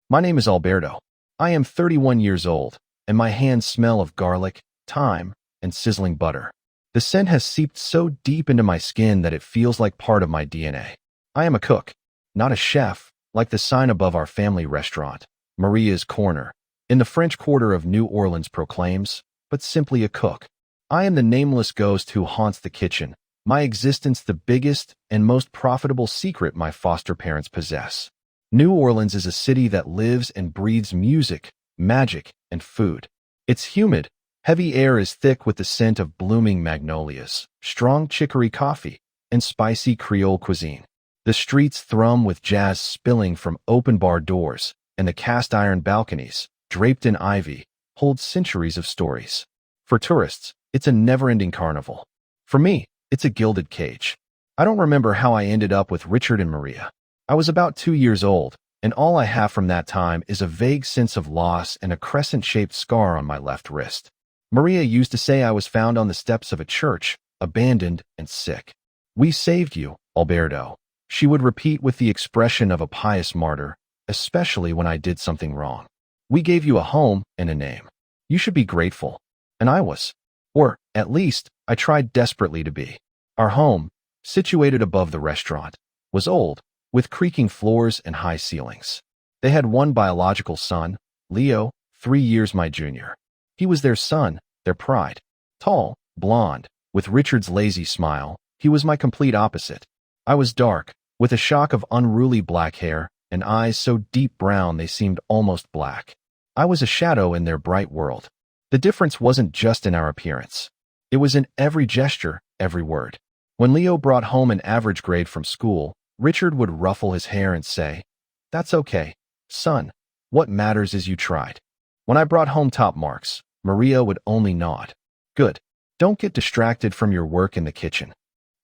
My name is Alberto. I am 31 years old, and my hands smell of garlic, thyme, and sizzling butter. The scent has seeped so deep into my skin that it feels like part of my DNA. I am a cook, not a chef, like the sign above our family restaurant, Maria's Corner, in the French Quarter of New Orleans proclaims, but simply a cook. I am the nameless ghost who haunts the kitchen, my existence the biggest and most profitable secret my foster parents possess. New Orleans is a city that lives and breathes music, magic, and food. It's humid. Heavy air is thick with the scent of blooming magnolias, strong chicory coffee, and spicy Creole cuisine. The streets thrum with jazz spilling from open bar doors, and the cast-iron balconies, draped in ivy, hold centuries of stories. For tourists, it's a never-ending carnival. For me, it's a gilded cage. I don't remember how I ended up with Richard and Maria. I was about 2 years old, and all I have from that time is a vague sense of loss and a crescent-shaped scar on my left wrist. Maria used to say I was found on the steps of a church, abandoned and sick. "We saved you, Alberto," she would repeat with the expression of a pious martyr, especially when I did something wrong. "We gave you a home and a name. You should be grateful." And I was. Or, at least, I tried desperately to be. Our home, situated above the restaurant, was old, with creaking floors and high ceilings. They had one biological son, Leo, 3 years my junior. He was their son, their pride. Tall, blonde, with Richard's lazy smile, he was my complete opposite. I was dark, with a shock of unruly black hair, and eyes so deep brown they seemed almost black. I was a shadow in their bright world. The difference wasn't just in our appearance. It was in every gesture, every word. When Leo brought home an average grade from school, Richard would ruffle his hair and say, "That's okay, son. What matters is you tried." When I brought home top marks, Maria would only nod. "Good. Don't get distracted from your work in the kitchen."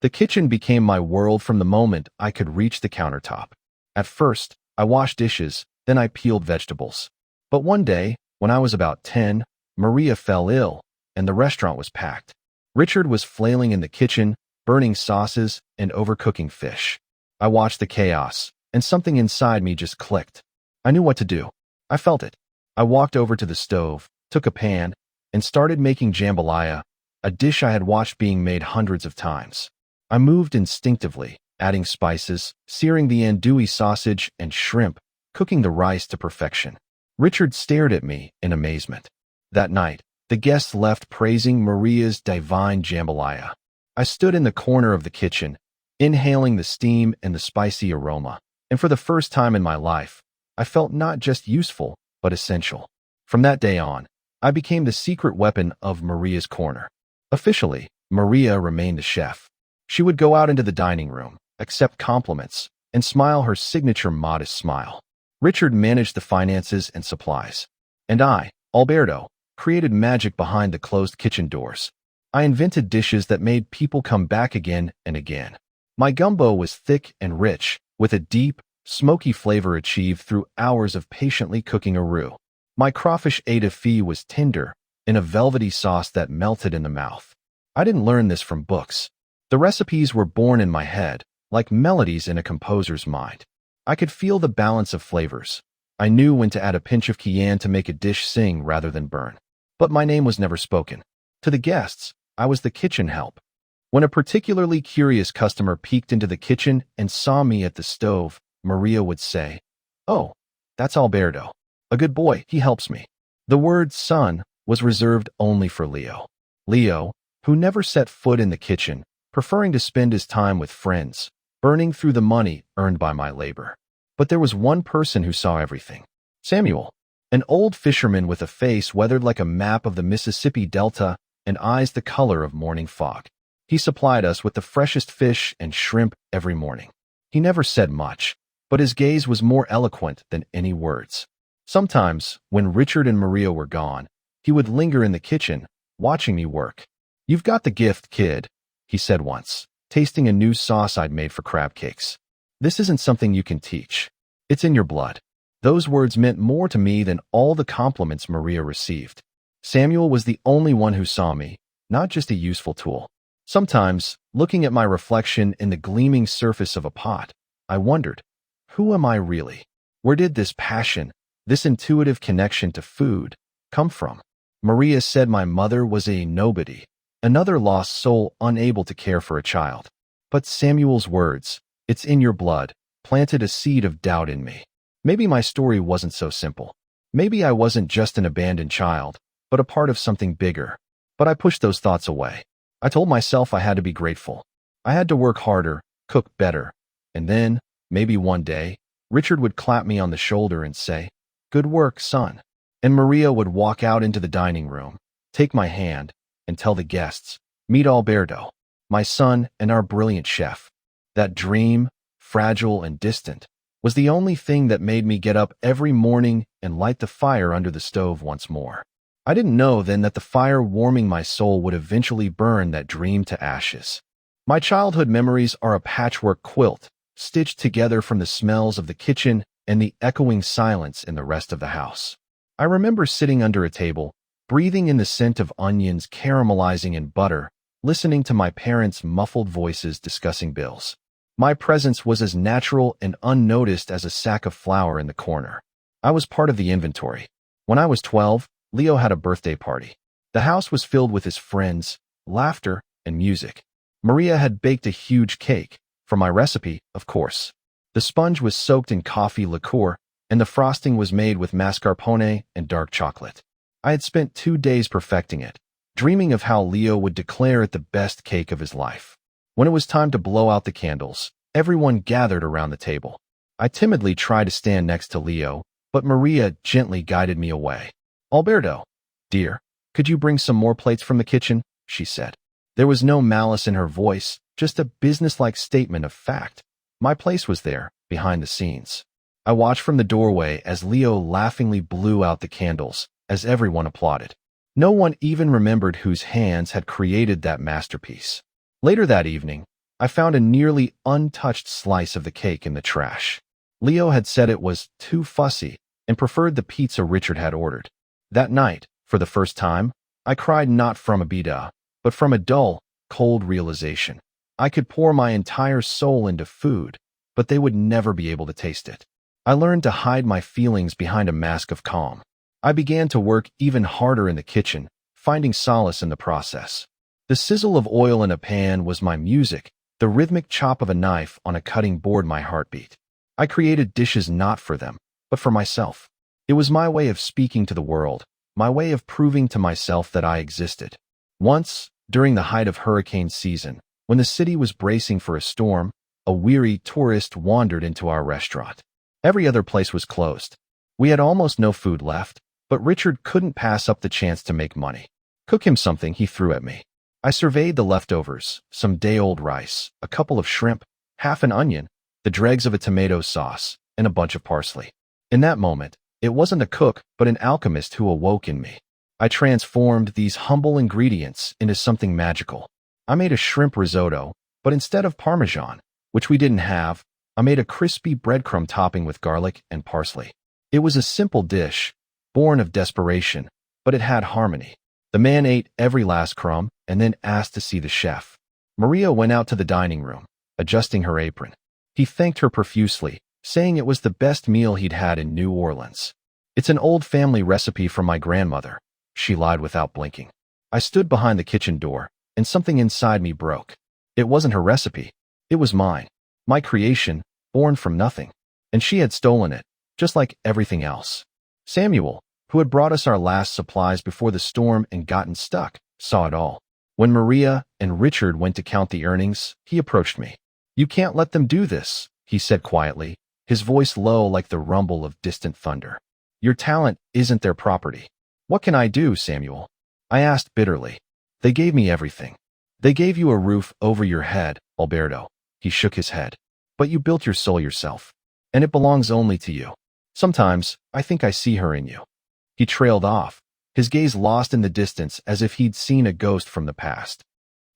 The kitchen became my world from the moment I could reach the countertop. At first, I washed dishes, then I peeled vegetables. But one day, when I was about 10, Maria fell ill, and the restaurant was packed. Richard was flailing in the kitchen, burning sauces and overcooking fish. I watched the chaos, and something inside me just clicked. I knew what to do. I felt it. I walked over to the stove, took a pan, and started making jambalaya, a dish I had watched being made hundreds of times. I moved instinctively, adding spices, searing the andouille sausage and shrimp, cooking the rice to perfection. Richard stared at me in amazement. That night, the guests left praising Maria's divine jambalaya. I stood in the corner of the kitchen, inhaling the steam and the spicy aroma, and for the first time in my life, I felt not just useful, but essential. From that day on, I became the secret weapon of Maria's Corner. Officially, Maria remained the chef. She would go out into the dining room, accept compliments, and smile her signature modest smile. Richard managed the finances and supplies. And I, Alberto, created magic behind the closed kitchen doors. I invented dishes that made people come back again and again. My gumbo was thick and rich, with a deep, smoky flavor achieved through hours of patiently cooking a roux. My crawfish étouffée was tender, in a velvety sauce that melted in the mouth. I didn't learn this from books. The recipes were born in my head, like melodies in a composer's mind. I could feel the balance of flavors. I knew when to add a pinch of cayenne to make a dish sing rather than burn. But my name was never spoken. To the guests, I was the kitchen help. When a particularly curious customer peeked into the kitchen and saw me at the stove, Maria would say, "Oh, that's Alberto. A good boy, he helps me." The word son was reserved only for Leo. Leo, who never set foot in the kitchen, preferring to spend his time with friends, burning through the money earned by my labor. But there was one person who saw everything. Samuel, an old fisherman with a face weathered like a map of the Mississippi Delta and eyes the color of morning fog. He supplied us with the freshest fish and shrimp every morning. He never said much, but his gaze was more eloquent than any words. Sometimes, when Richard and Maria were gone, he would linger in the kitchen, watching me work. "You've got the gift, kid," he said once, tasting a new sauce I'd made for crab cakes. "This isn't something you can teach. It's in your blood." Those words meant more to me than all the compliments Maria received. Samuel was the only one who saw me, not just a useful tool. Sometimes, looking at my reflection in the gleaming surface of a pot, I wondered, who am I really? Where did this passion, this intuitive connection to food come from? Maria said my mother was a nobody, another lost soul unable to care for a child. But Samuel's words, "It's in your blood," planted a seed of doubt in me. Maybe my story wasn't so simple. Maybe I wasn't just an abandoned child, but a part of something bigger. But I pushed those thoughts away. I told myself I had to be grateful. I had to work harder, cook better, and then, maybe one day, Richard would clap me on the shoulder and say, "Good work, son." And Maria would walk out into the dining room, take my hand, and tell the guests, "Meet Alberto, my son and our brilliant chef." That dream, fragile and distant, was the only thing that made me get up every morning and light the fire under the stove once more. I didn't know then that the fire warming my soul would eventually burn that dream to ashes. My childhood memories are a patchwork quilt, stitched together from the smells of the kitchen and the echoing silence in the rest of the house. I remember sitting under a table, breathing in the scent of onions caramelizing in butter, listening to my parents' muffled voices discussing bills. My presence was as natural and unnoticed as a sack of flour in the corner. I was part of the inventory. When I was 12, Leo had a birthday party. The house was filled with his friends, laughter, and music. Maria had baked a huge cake, from my recipe, of course. The sponge was soaked in coffee liqueur, and the frosting was made with mascarpone and dark chocolate. I had spent 2 days perfecting it, dreaming of how Leo would declare it the best cake of his life. When it was time to blow out the candles, everyone gathered around the table. I timidly tried to stand next to Leo, but Maria gently guided me away. "Alberto, dear, could you bring some more plates from the kitchen?" she said. There was no malice in her voice, just a businesslike statement of fact. My place was there, behind the scenes. I watched from the doorway as Leo laughingly blew out the candles, as everyone applauded. No one even remembered whose hands had created that masterpiece. Later that evening, I found a nearly untouched slice of the cake in the trash. Leo had said it was too fussy and preferred the pizza Richard had ordered. That night, for the first time, I cried not from a bida, but from a dull, cold realization. I could pour my entire soul into food, but they would never be able to taste it. I learned to hide my feelings behind a mask of calm. I began to work even harder in the kitchen, finding solace in the process. The sizzle of oil in a pan was my music, the rhythmic chop of a knife on a cutting board my heartbeat. I created dishes not for them, but for myself. It was my way of speaking to the world, my way of proving to myself that I existed. Once, during the height of hurricane season, when the city was bracing for a storm, a weary tourist wandered into our restaurant. Every other place was closed. We had almost no food left, but Richard couldn't pass up the chance to make money. "Cook him something," he threw at me. I surveyed the leftovers, some day-old rice, a couple of shrimp, half an onion, the dregs of a tomato sauce, and a bunch of parsley. In that moment, it wasn't a cook, but an alchemist who awoke in me. I transformed these humble ingredients into something magical. I made a shrimp risotto, but instead of Parmesan, which we didn't have, I made a crispy breadcrumb topping with garlic and parsley. It was a simple dish, born of desperation, but it had harmony. The man ate every last crumb and then asked to see the chef. Maria went out to the dining room, adjusting her apron. He thanked her profusely, saying it was the best meal he'd had in New Orleans. "It's an old family recipe from my grandmother," she lied without blinking. I stood behind the kitchen door, and something inside me broke. It wasn't her recipe. It was mine. My creation, born from nothing. And she had stolen it, just like everything else. Samuel, who had brought us our last supplies before the storm and gotten stuck, saw it all. When Maria and Richard went to count the earnings, he approached me. "You can't let them do this," he said quietly, his voice low like the rumble of distant thunder. "Your talent isn't their property." "What can I do, Samuel?" I asked bitterly. "They gave me everything. They gave you a roof over your head, Alberto." He shook his head. "But you built your soul yourself, and it belongs only to you. Sometimes I think I see her in you." He trailed off, his gaze lost in the distance as if he'd seen a ghost from the past.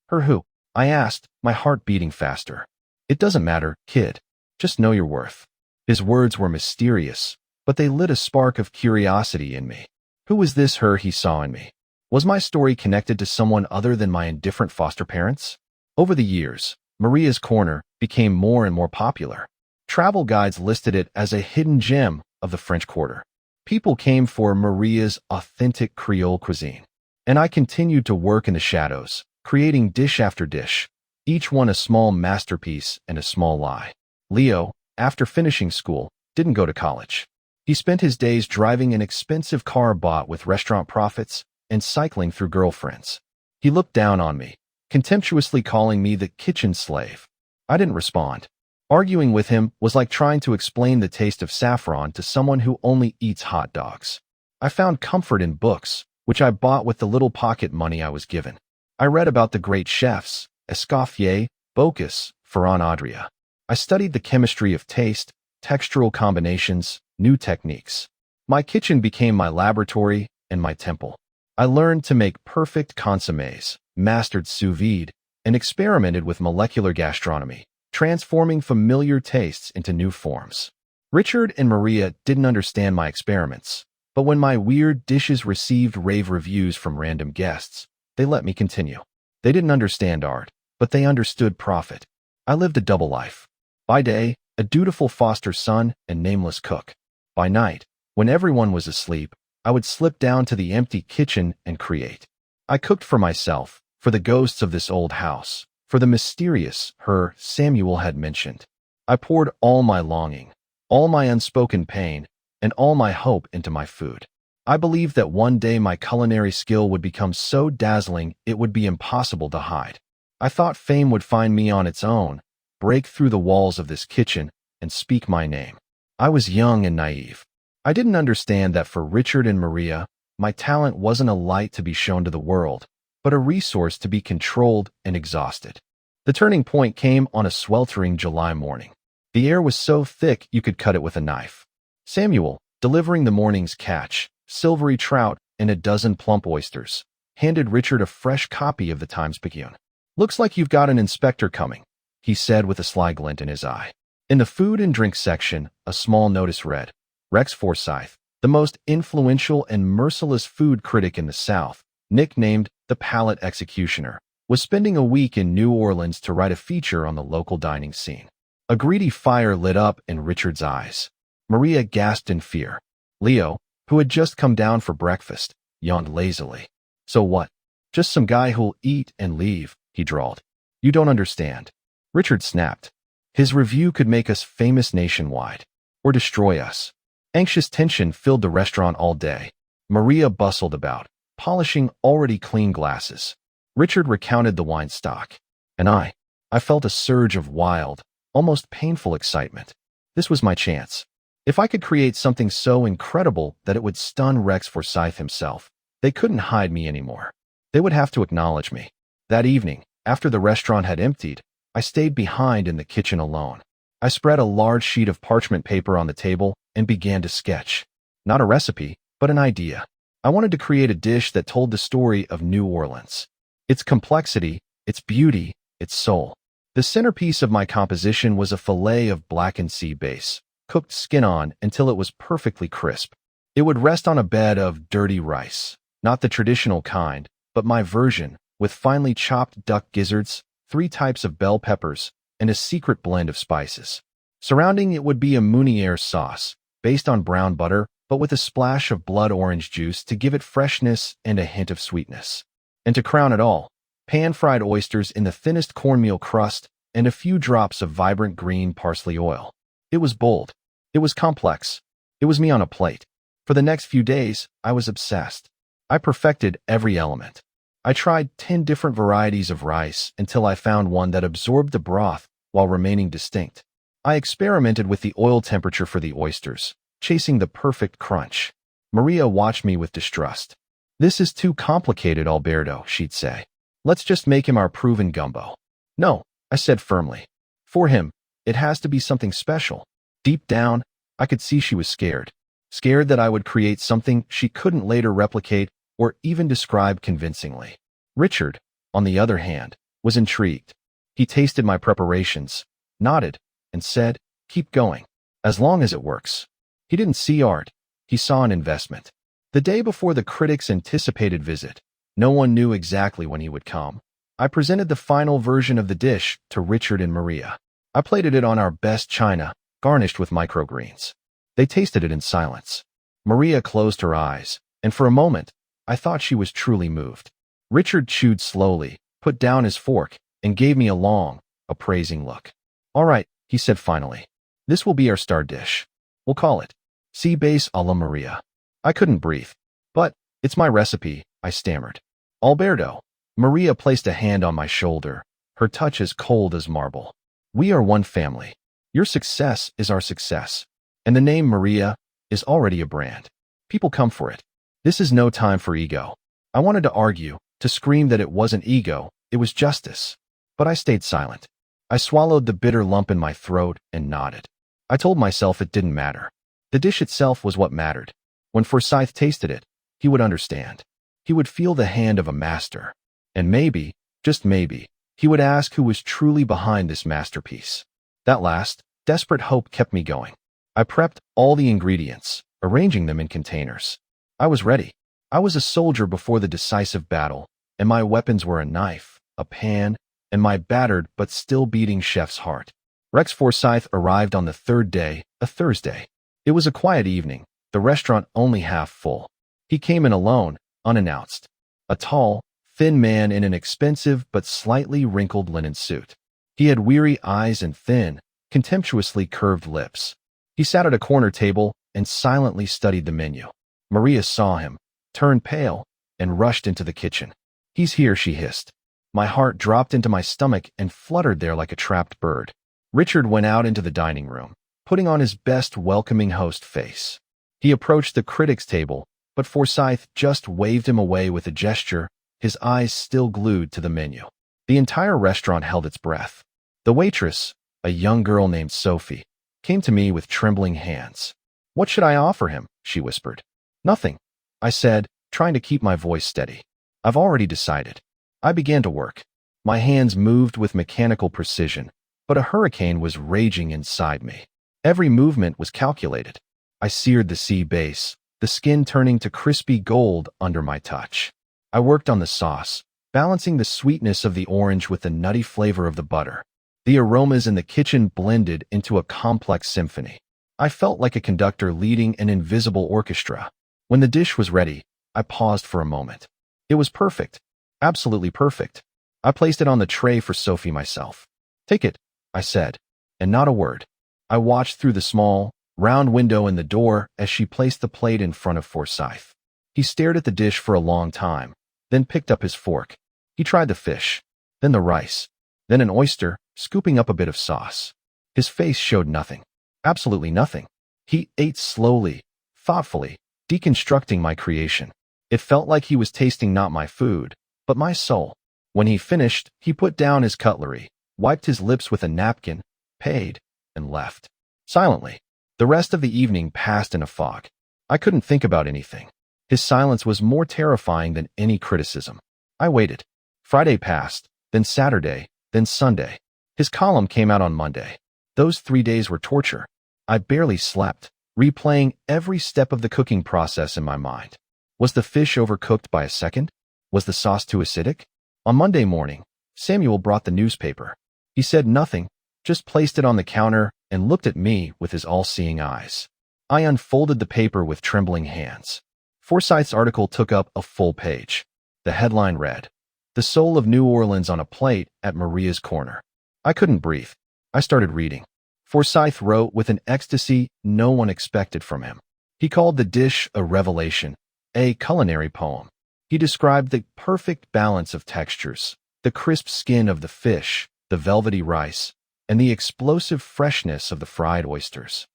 "Her who?" I asked, my heart beating faster. "It doesn't matter, kid. Just know your worth." His words were mysterious, but they lit a spark of curiosity in me. Who was this her he saw in me? Was my story connected to someone other than my indifferent foster parents? Over the years, Maria's Corner became more and more popular. Travel guides listed it as a hidden gem of the French Quarter. People came for Maria's authentic Creole cuisine. And I continued to work in the shadows, creating dish after dish, each one a small masterpiece and a small lie. Leo, after finishing school, didn't go to college. He spent his days driving an expensive car bought with restaurant profits and cycling through girlfriends. He looked down on me, contemptuously calling me the kitchen slave. I didn't respond. Arguing with him was like trying to explain the taste of saffron to someone who only eats hot dogs. I found comfort in books, which I bought with the little pocket money I was given. I read about the great chefs, Escoffier, Bocuse, Ferran Adria. I studied the chemistry of taste, textural combinations, new techniques. My kitchen became my laboratory and my temple. I learned to make perfect consommes, mastered sous vide, and experimented with molecular gastronomy, transforming familiar tastes into new forms. Richard and Maria didn't understand my experiments, but when my weird dishes received rave reviews from random guests, they let me continue. They didn't understand art, but they understood profit. I lived a double life. By day, a dutiful foster son and nameless cook. By night, when everyone was asleep, I would slip down to the empty kitchen and create. I cooked for myself, for the ghosts of this old house, for the mysterious her Samuel had mentioned. I poured all my longing, all my unspoken pain, and all my hope into my food. I believed that one day my culinary skill would become so dazzling it would be impossible to hide. I thought fame would find me on its own, break through the walls of this kitchen, and speak my name. I was young and naive. I didn't understand that for Richard and Maria, my talent wasn't a light to be shown to the world, but a resource to be controlled and exhausted. The turning point came on a sweltering July morning. The air was so thick you could cut it with a knife. Samuel, delivering the morning's catch, silvery trout and a dozen plump oysters, handed Richard a fresh copy of the Times-Picayune. "Looks like you've got an inspector coming," he said with a sly glint in his eye. In the food and drink section, a small notice read, "Rex Forsyth, the most influential and merciless food critic in the South, nicknamed the Palate Executioner, was spending a week in New Orleans to write a feature on the local dining scene." A greedy fire lit up in Richard's eyes. Maria gasped in fear. Leo, who had just come down for breakfast, yawned lazily. "So what? Just some guy who'll eat and leave," he drawled. "You don't understand." Richard snapped. His review could make us famous nationwide, or destroy us. Anxious tension filled the restaurant all day. Maria bustled about, polishing already clean glasses. Richard recounted the wine stock. And I felt a surge of wild, almost painful excitement. This was my chance. If I could create something so incredible that it would stun Rex Forsyth himself, they couldn't hide me anymore. They would have to acknowledge me. That evening, after the restaurant had emptied, I stayed behind in the kitchen alone. I spread a large sheet of parchment paper on the table and began to sketch. Not a recipe, but an idea. I wanted to create a dish that told the story of New Orleans. Its complexity, its beauty, its soul. The centerpiece of my composition was a fillet of blackened sea bass, cooked skin-on until it was perfectly crisp. It would rest on a bed of dirty rice, not the traditional kind, but my version, with finely chopped duck gizzards, 3 types of bell peppers, and a secret blend of spices. Surrounding it would be a Meunier sauce, based on brown butter, but with a splash of blood orange juice to give it freshness and a hint of sweetness. And to crown it all, pan-fried oysters in the thinnest cornmeal crust and a few drops of vibrant green parsley oil. It was bold. It was complex. It was me on a plate. For the next few days, I was obsessed. I perfected every element. I tried 10 different varieties of rice until I found one that absorbed the broth while remaining distinct. I experimented with the oil temperature for the oysters, chasing the perfect crunch. Maria watched me with distrust. "This is too complicated, Alberto," she'd say. "Let's just make him our proven gumbo." "No," I said firmly. "For him, it has to be something special." Deep down, I could see she was scared. Scared that I would create something she couldn't later replicate or even describe convincingly. Richard, on the other hand, was intrigued. He tasted my preparations, nodded, and said, "Keep going, as long as it works." He didn't see art. He saw an investment. The day before the critics' anticipated visit, no one knew exactly when he would come. I presented the final version of the dish to Richard and Maria. I plated it on our best china, garnished with microgreens. They tasted it in silence. Maria closed her eyes, and for a moment, I thought she was truly moved. Richard chewed slowly, put down his fork, and gave me a long, appraising look. All right, he said finally. This will be our star dish. We'll call it sea bass a la Maria. I couldn't breathe. But it's my recipe, I stammered. Alberto. Maria placed a hand on my shoulder, her touch as cold as marble. We are one family. Your success is our success. And the name Maria is already a brand. People come for it. This is no time for ego. I wanted to argue, to scream that it wasn't ego, it was justice. But I stayed silent. I swallowed the bitter lump in my throat and nodded. I told myself it didn't matter. The dish itself was what mattered. When Forsyth tasted it, he would understand. He would feel the hand of a master. And maybe, just maybe, he would ask who was truly behind this masterpiece. That last, desperate hope kept me going. I prepped all the ingredients, arranging them in containers. I was ready. I was a soldier before the decisive battle, and my weapons were a knife, a pan, and my battered but still beating chef's heart. Rex Forsyth arrived on the third day, a Thursday. It was a quiet evening, the restaurant only half full. He came in alone, unannounced. A tall, thin man in an expensive but slightly wrinkled linen suit. He had weary eyes and thin, contemptuously curved lips. He sat at a corner table and silently studied the menu. Maria saw him, turned pale, and rushed into the kitchen. He's here, she hissed. My heart dropped into my stomach and fluttered there like a trapped bird. Richard went out into the dining room, putting on his best welcoming host face. He approached the critics' table, but Forsyth just waved him away with a gesture, his eyes still glued to the menu. The entire restaurant held its breath. The waitress, a young girl named Sophie, came to me with trembling hands. What should I offer him? She whispered. Nothing, I said, trying to keep my voice steady. I've already decided. I began to work. My hands moved with mechanical precision, but a hurricane was raging inside me. Every movement was calculated. I seared the sea bass, the skin turning to crispy gold under my touch. I worked on the sauce, balancing the sweetness of the orange with the nutty flavor of the butter. The aromas in the kitchen blended into a complex symphony. I felt like a conductor leading an invisible orchestra. When the dish was ready, I paused for a moment. It was perfect. Absolutely perfect. I placed it on the tray for Sophie myself. Take it, I said, and not a word. I watched through the small, round window in the door as she placed the plate in front of Forsyth. He stared at the dish for a long time, then picked up his fork. He tried the fish, then the rice, then an oyster, scooping up a bit of sauce. His face showed nothing. Absolutely nothing. He ate slowly, thoughtfully, deconstructing my creation. It felt like he was tasting not my food, but my soul. When he finished, he put down his cutlery, wiped his lips with a napkin, paid, and left. Silently. The rest of the evening passed in a fog. I couldn't think about anything. His silence was more terrifying than any criticism. I waited. Friday passed, then Saturday, then Sunday. His column came out on Monday. Those 3 days were torture. I barely slept, replaying every step of the cooking process in my mind. Was the fish overcooked by a second? Was the sauce too acidic? On Monday morning, Samuel brought the newspaper. He said nothing, just placed it on the counter and looked at me with his all-seeing eyes. I unfolded the paper with trembling hands. Forsyth's article took up a full page. The headline read, "The Soul of New Orleans on a Plate at Maria's Corner." I couldn't breathe. I started reading. Forsyth wrote with an ecstasy no one expected from him. He called the dish a revelation, a culinary poem. He described the perfect balance of textures, the crisp skin of the fish, the velvety rice, and the explosive freshness of the fried oysters.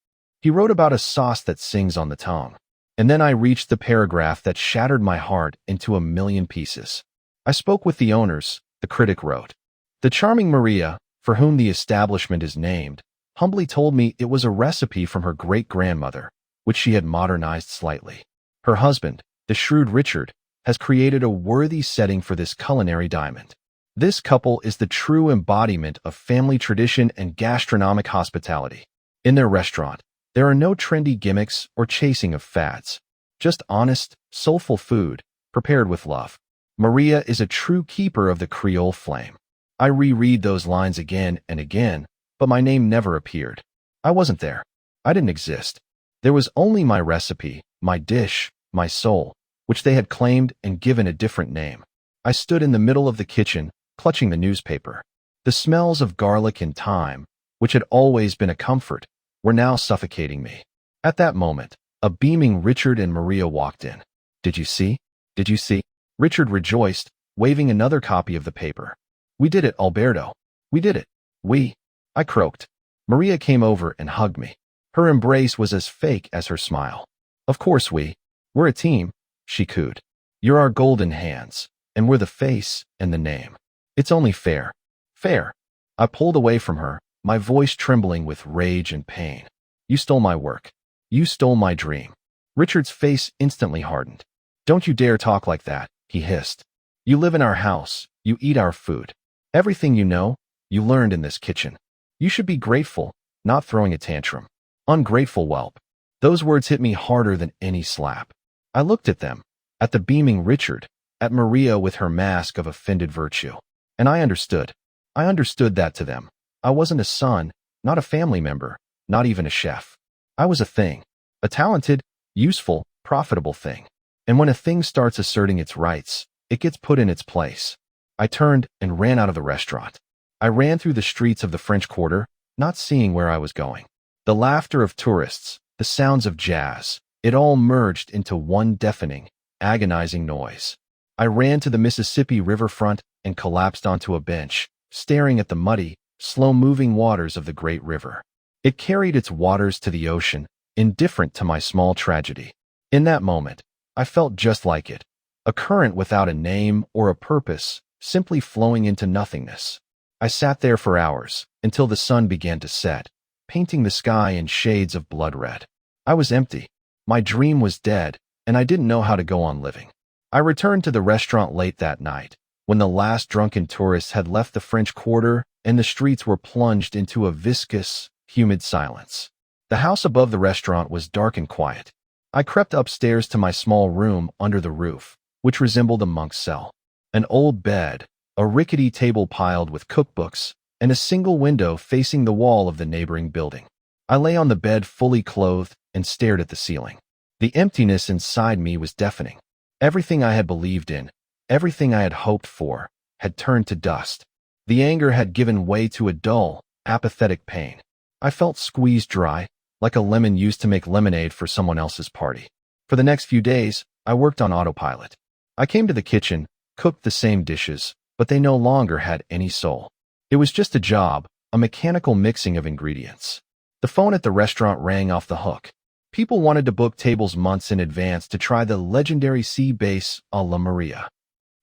He wrote about a sauce that sings on the tongue. And then I reached the paragraph that shattered my heart into a million pieces. I spoke with the owners, the critic wrote. The charming Maria, for whom the establishment is named, humbly told me it was a recipe from her great-grandmother, which she had modernized slightly. Her husband, the shrewd Richard, has created a worthy setting for this culinary diamond. This couple is the true embodiment of family tradition and gastronomic hospitality. In their restaurant, there are no trendy gimmicks or chasing of fads. Just honest, soulful food, prepared with love. Maria is a true keeper of the Creole flame. I reread those lines again and again, but my name never appeared. I wasn't there. I didn't exist. There was only my recipe, my dish, my soul, which they had claimed and given a different name. I stood in the middle of the kitchen, clutching the newspaper. The smells of garlic and thyme, which had always been a comfort, were now suffocating me. At that moment, a beaming Richard and Maria walked in. "Did you see? Did you see?" Richard rejoiced, waving another copy of the paper. "We did it, Alberto. We did it. We." I croaked. Maria came over and hugged me. Her embrace was as fake as her smile. "Of course we're a team," she cooed. "You're our golden hands, and we're the face and the name. It's only fair." "Fair." I pulled away from her, my voice trembling with rage and pain. "You stole my work. You stole my dream." Richard's face instantly hardened. "Don't you dare talk like that," he hissed. "You live in our house. You eat our food. Everything you know, you learned in this kitchen. You should be grateful, not throwing a tantrum. Ungrateful whelp." Those words hit me harder than any slap. I looked at them, at the beaming Richard, at Maria with her mask of offended virtue. And I understood. I understood that to them, I wasn't a son, not a family member, not even a chef. I was a thing. A talented, useful, profitable thing. And when a thing starts asserting its rights, it gets put in its place. I turned and ran out of the restaurant. I ran through the streets of the French Quarter, not seeing where I was going. The laughter of tourists, the sounds of jazz, it all merged into one deafening, agonizing noise. I ran to the Mississippi riverfront and collapsed onto a bench, staring at the muddy, slow-moving waters of the great river. It carried its waters to the ocean, indifferent to my small tragedy. In that moment, I felt just like it, a current without a name or a purpose, simply flowing into nothingness. I sat there for hours, until the sun began to set, painting the sky in shades of blood red. I was empty. My dream was dead, and I didn't know how to go on living. I returned to the restaurant late that night, when the last drunken tourists had left the French Quarter and the streets were plunged into a viscous, humid silence. The house above the restaurant was dark and quiet. I crept upstairs to my small room under the roof, which resembled a monk's cell. An old bed, a rickety table piled with cookbooks, and a single window facing the wall of the neighboring building. I lay on the bed fully clothed and stared at the ceiling. The emptiness inside me was deafening. Everything I had believed in, everything I had hoped for, had turned to dust. The anger had given way to a dull, apathetic pain. I felt squeezed dry, like a lemon used to make lemonade for someone else's party. For the next few days, I worked on autopilot. I came to the kitchen, cooked the same dishes, but they no longer had any soul. It was just a job, a mechanical mixing of ingredients. The phone at the restaurant rang off the hook. People wanted to book tables months in advance to try the legendary sea bass a la Maria.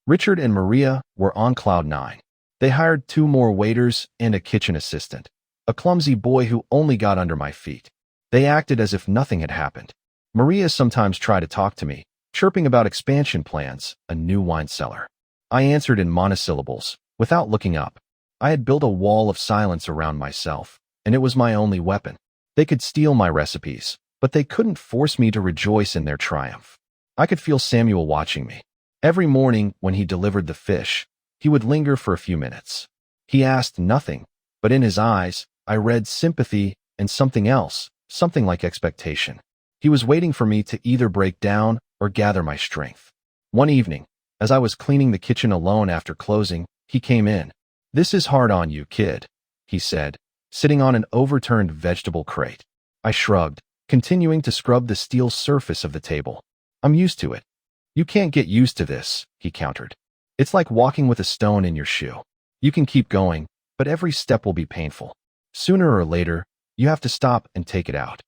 Richard and Maria were on cloud nine. They hired 2 more waiters and a kitchen assistant, a clumsy boy who only got under my feet. They acted as if nothing had happened. Maria sometimes tried to talk to me, chirping about expansion plans, a new wine cellar. I answered in monosyllables, without looking up. I had built a wall of silence around myself, and it was my only weapon. They could steal my recipes, but they couldn't force me to rejoice in their triumph. I could feel Samuel watching me. Every morning when he delivered the fish, he would linger for a few minutes. He asked nothing, but in his eyes, I read sympathy and something else, something like expectation. He was waiting for me to either break down or gather my strength. One evening, as I was cleaning the kitchen alone after closing, he came in. "This is hard on you, kid," he said, sitting on an overturned vegetable crate. I shrugged, continuing to scrub the steel surface of the table. "I'm used to it." "You can't get used to this," he countered. "It's like walking with a stone in your shoe. You can keep going, but every step will be painful. Sooner or later, you have to stop and take it out."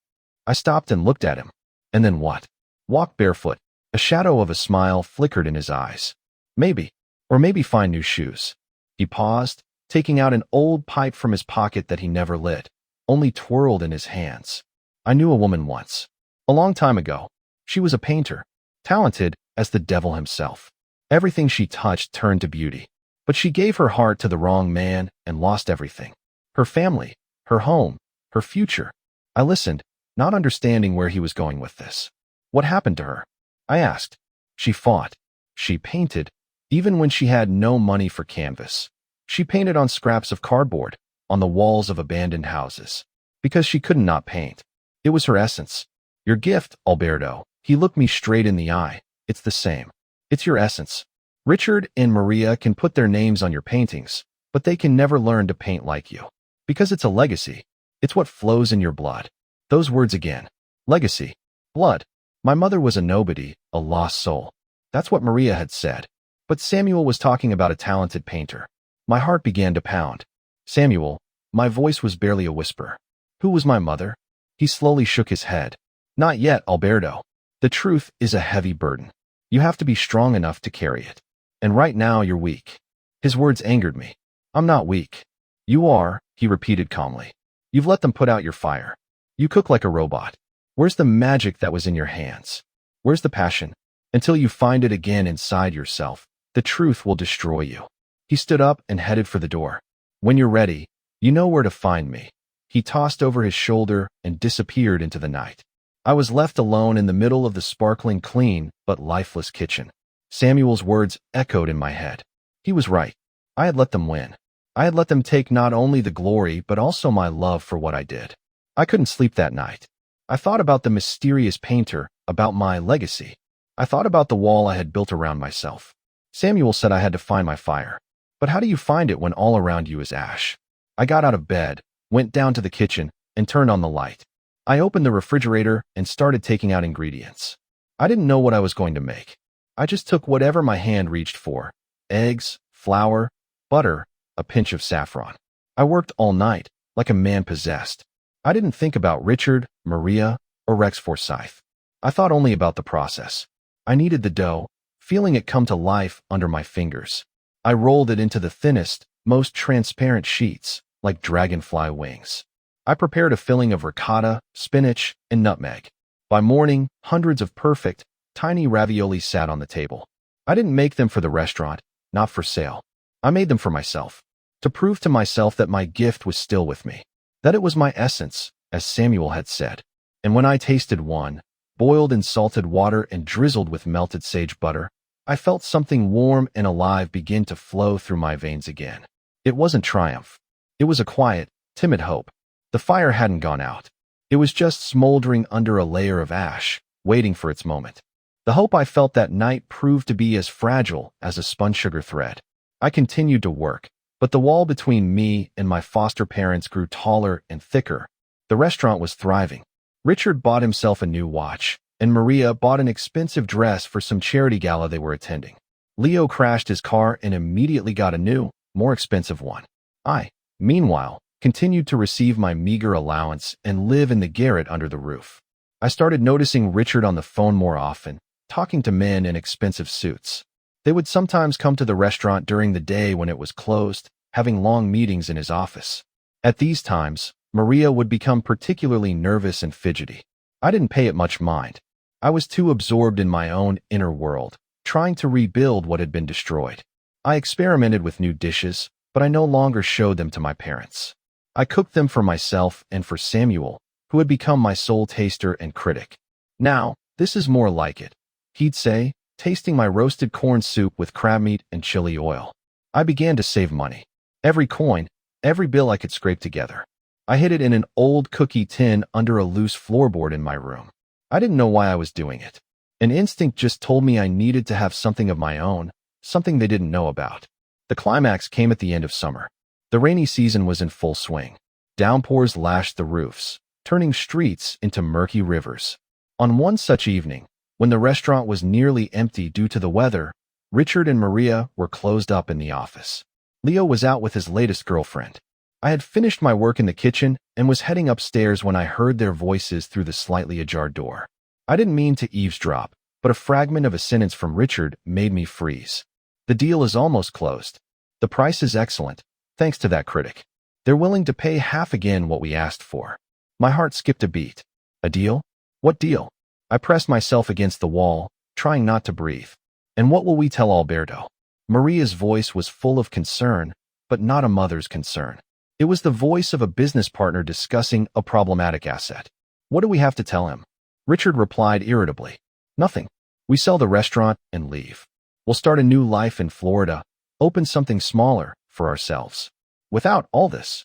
I stopped and looked at him. "And then what?" "Walk barefoot." A shadow of a smile flickered in his eyes. "Maybe. Or maybe find new shoes." He paused, taking out an old pipe from his pocket that he never lit, only twirled in his hands. "I knew a woman once. A long time ago. She was a painter. Talented as the devil himself. Everything she touched turned to beauty. But she gave her heart to the wrong man and lost everything. Her family, her home, her future." I listened, not understanding where he was going with this. "What happened to her?" I asked. "She fought. She painted, even when she had no money for canvas. She painted on scraps of cardboard, on the walls of abandoned houses. Because she couldn't not paint. It was her essence. Your gift, Alberto, He looked me straight in the eye. It's the same. It's your essence. Richard and Maria can put their names on your paintings, but they can never learn to paint like you. Because it's a legacy. It's what flows in your blood. Those words again. Legacy. Blood. My mother was a nobody, a lost soul. That's what Maria had said. But Samuel was talking about a talented painter. My heart began to pound. Samuel, my voice was barely a whisper. Who was my mother? He slowly shook his head. Not yet, Alberto. The truth is a heavy burden. You have to be strong enough to carry it. And right now you're weak. His words angered me. I'm not weak. You are, he repeated calmly. You've let them put out your fire. You cook like a robot. Where's the magic that was in your hands? Where's the passion? Until you find it again inside yourself, the truth will destroy you. He stood up and headed for the door. When you're ready, you know where to find me. He tossed over his shoulder and disappeared into the night. I was left alone in the middle of the sparkling clean but lifeless kitchen. Samuel's words echoed in my head. He was right. I had let them win. I had let them take not only the glory but also my love for what I did. I couldn't sleep that night. I thought about the mysterious painter, about my legacy. I thought about the wall I had built around myself. Samuel said I had to find my fire. But how do you find it when all around you is ash? I got out of bed, went down to the kitchen, and turned on the light. I opened the refrigerator and started taking out ingredients. I didn't know what I was going to make. I just took whatever my hand reached for. Eggs, flour, butter, a pinch of saffron. I worked all night, like a man possessed. I didn't think about Richard, Maria, or Rex Forsyth. I thought only about the process. I kneaded the dough, feeling it come to life under my fingers. I rolled it into the thinnest, most transparent sheets, like dragonfly wings. I prepared a filling of ricotta, spinach, and nutmeg. By morning, hundreds of perfect, tiny raviolis sat on the table. I didn't make them for the restaurant, not for sale. I made them for myself, to prove to myself that my gift was still with me, that it was my essence, as Samuel had said. And when I tasted one, boiled in salted water and drizzled with melted sage butter, I felt something warm and alive begin to flow through my veins again. It wasn't triumph. It was a quiet, timid hope. The fire hadn't gone out. It was just smoldering under a layer of ash, waiting for its moment. The hope I felt that night proved to be as fragile as a spun sugar thread. I continued to work, but the wall between me and my foster parents grew taller and thicker. The restaurant was thriving. Richard bought himself a new watch, and Maria bought an expensive dress for some charity gala they were attending. Leo crashed his car and immediately got a new, more expensive one. I, meanwhile, continued to receive my meager allowance and live in the garret under the roof. I started noticing Richard on the phone more often, talking to men in expensive suits. They would sometimes come to the restaurant during the day when it was closed, having long meetings in his office. At these times, Maria would become particularly nervous and fidgety. I didn't pay it much mind. I was too absorbed in my own inner world, trying to rebuild what had been destroyed. I experimented with new dishes, but I no longer showed them to my parents. I cooked them for myself and for Samuel, who had become my sole taster and critic. Now, this is more like it, he'd say, tasting my roasted corn soup with crab meat and chili oil. I began to save money. Every coin, every bill I could scrape together. I hid it in an old cookie tin under a loose floorboard in my room. I didn't know why I was doing it. An instinct just told me I needed to have something of my own, something they didn't know about. The climax came at the end of summer. The rainy season was in full swing. Downpours lashed the roofs, turning streets into murky rivers. On one such evening, when the restaurant was nearly empty due to the weather, Richard and Maria were closed up in the office. Leo was out with his latest girlfriend. I had finished my work in the kitchen and was heading upstairs when I heard their voices through the slightly ajar door. I didn't mean to eavesdrop, but a fragment of a sentence from Richard made me freeze. The deal is almost closed. The price is excellent, thanks to that critic. They're willing to pay half again what we asked for. My heart skipped a beat. A deal? What deal? I pressed myself against the wall, trying not to breathe. And what will we tell Alberto? Maria's voice was full of concern, but not a mother's concern. It was the voice of a business partner discussing a problematic asset. What do we have to tell him? Richard replied irritably. Nothing. We sell the restaurant and leave. We'll start a new life in Florida, open something smaller for ourselves. Without all this.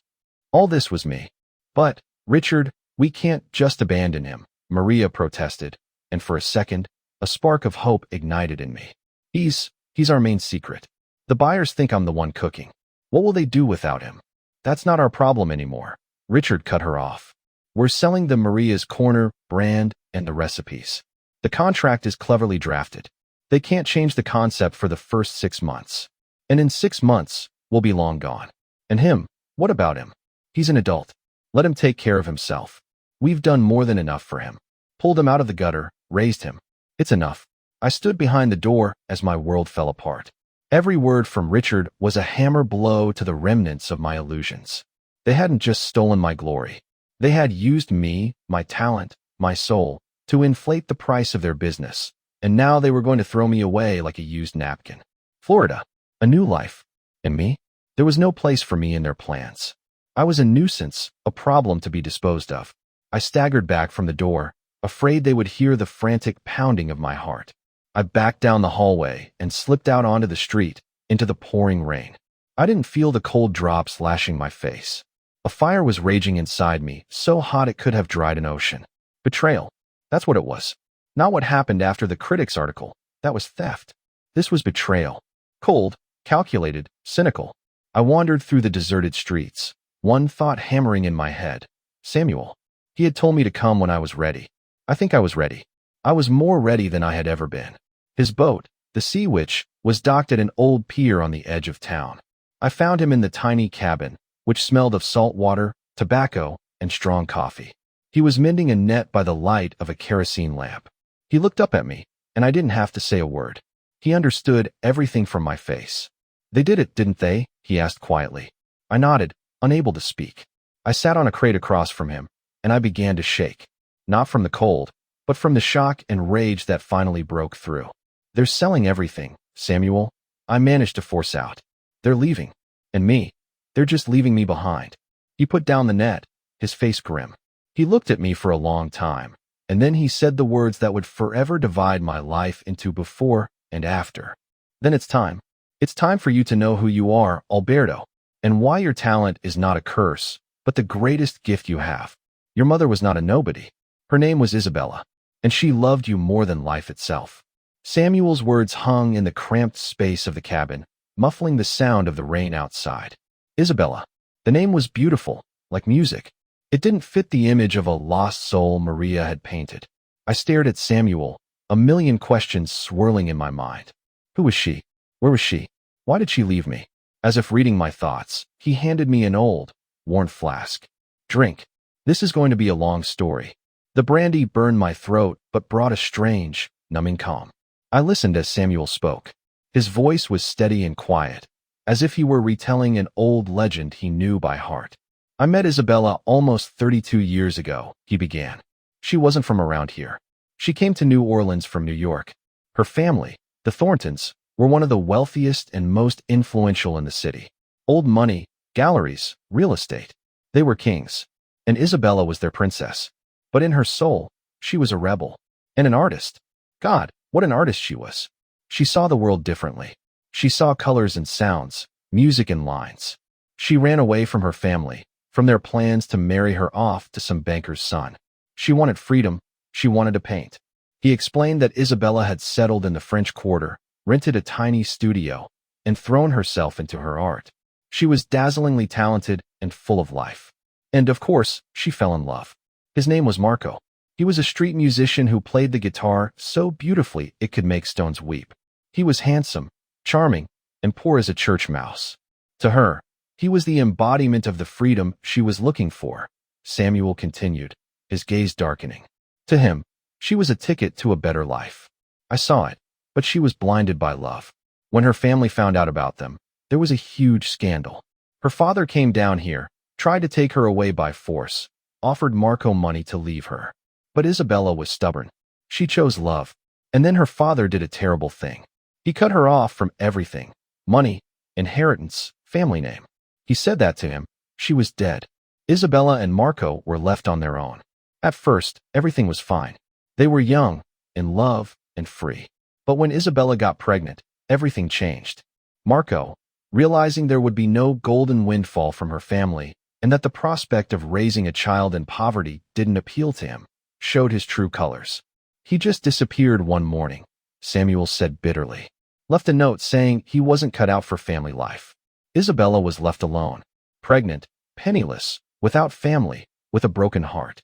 All this was me. But, Richard, we can't just abandon him, Maria protested. and for a second, a spark of hope ignited in me. He's our main secret. The buyers think I'm the one cooking. What will they do without him? That's not our problem anymore. Richard cut her off. We're selling the Maria's Corner brand and the recipes. The contract is cleverly drafted. They can't change the concept for the first 6 months. And in 6 months, we'll be long gone. And him, what about him? He's an adult. Let him take care of himself. We've done more than enough for him. Pulled him out of the gutter, raised him. It's enough. I stood behind the door as my world fell apart. Every word from Richard was a hammer blow to the remnants of my illusions. They hadn't just stolen my glory. They had used me, my talent, my soul, to inflate the price of their business, and now they were going to throw me away like a used napkin. Florida, a new life. And me? There was no place for me in their plans. I was a nuisance, a problem to be disposed of. I staggered back from the door, afraid they would hear the frantic pounding of my heart. I backed down the hallway and slipped out onto the street, into the pouring rain. I didn't feel the cold drops lashing my face. A fire was raging inside me, so hot it could have dried an ocean. Betrayal. That's what it was. Not what happened after the critics article. That was theft. This was betrayal. Cold, calculated, cynical. I wandered through the deserted streets, one thought hammering in my head. Samuel. He had told me to come when I was ready. I think I was ready. I was more ready than I had ever been. His boat, the Sea Witch, was docked at an old pier on the edge of town. I found him in the tiny cabin, which smelled of salt water, tobacco, and strong coffee. He was mending a net by the light of a kerosene lamp. He looked up at me, and I didn't have to say a word. He understood everything from my face. They did it, didn't they? He asked quietly. I nodded, unable to speak. I sat on a crate across from him, and I began to shake. Not from the cold, but from the shock and rage that finally broke through. They're selling everything, Samuel. I managed to force out. They're leaving. And me. They're just leaving me behind. He put down the net, his face grim. He looked at me for a long time, and then he said the words that would forever divide my life into before and after. Then it's time. It's time for you to know who you are, Alberto, and why your talent is not a curse, but the greatest gift you have. Your mother was not a nobody. Her name was Isabella, and she loved you more than life itself. Samuel's words hung in the cramped space of the cabin, muffling the sound of the rain outside. Isabella. The name was beautiful, like music. It didn't fit the image of a lost soul Maria had painted. I stared at Samuel, a million questions swirling in my mind. Who was she? Where was she? Why did she leave me? As if reading my thoughts, he handed me an old, worn flask. Drink. This is going to be a long story. The brandy burned my throat, but brought a strange, numbing calm. I listened as Samuel spoke. His voice was steady and quiet, as if he were retelling an old legend he knew by heart. I met Isabella almost 32 years ago, he began. She wasn't from around here. She came to New Orleans from New York. Her family, the Thorntons, were one of the wealthiest and most influential in the city. Old money, galleries, real estate. They were kings. And Isabella was their princess. But in her soul, she was a rebel. And an artist. God, what an artist she was. She saw the world differently. She saw colors and sounds, music and lines. She ran away from her family, from their plans to marry her off to some banker's son. She wanted freedom. She wanted to paint. He explained that Isabella had settled in the French Quarter, rented a tiny studio, and thrown herself into her art. She was dazzlingly talented and full of life. And of course, she fell in love. His name was Marco. He was a street musician who played the guitar so beautifully it could make stones weep. He was handsome, charming, and poor as a church mouse. To her, he was the embodiment of the freedom she was looking for. Samuel continued, his gaze darkening. To him, she was a ticket to a better life. I saw it, but she was blinded by love. When her family found out about them, there was a huge scandal. Her father came down here, tried to take her away by force, offered Marco money to leave her. But Isabella was stubborn. She chose love. And then her father did a terrible thing. He cut her off from everything. Money, inheritance, family name. He said that to him. She was dead. Isabella and Marco were left on their own. At first, everything was fine. They were young, in love, and free. But when Isabella got pregnant, everything changed. Marco, realizing there would be no golden windfall from her family, and that the prospect of raising a child in poverty didn't appeal to him, showed his true colors. He just disappeared one morning, Samuel said bitterly. Left a note saying he wasn't cut out for family life. Isabella was left alone, pregnant, penniless, without family, with a broken heart.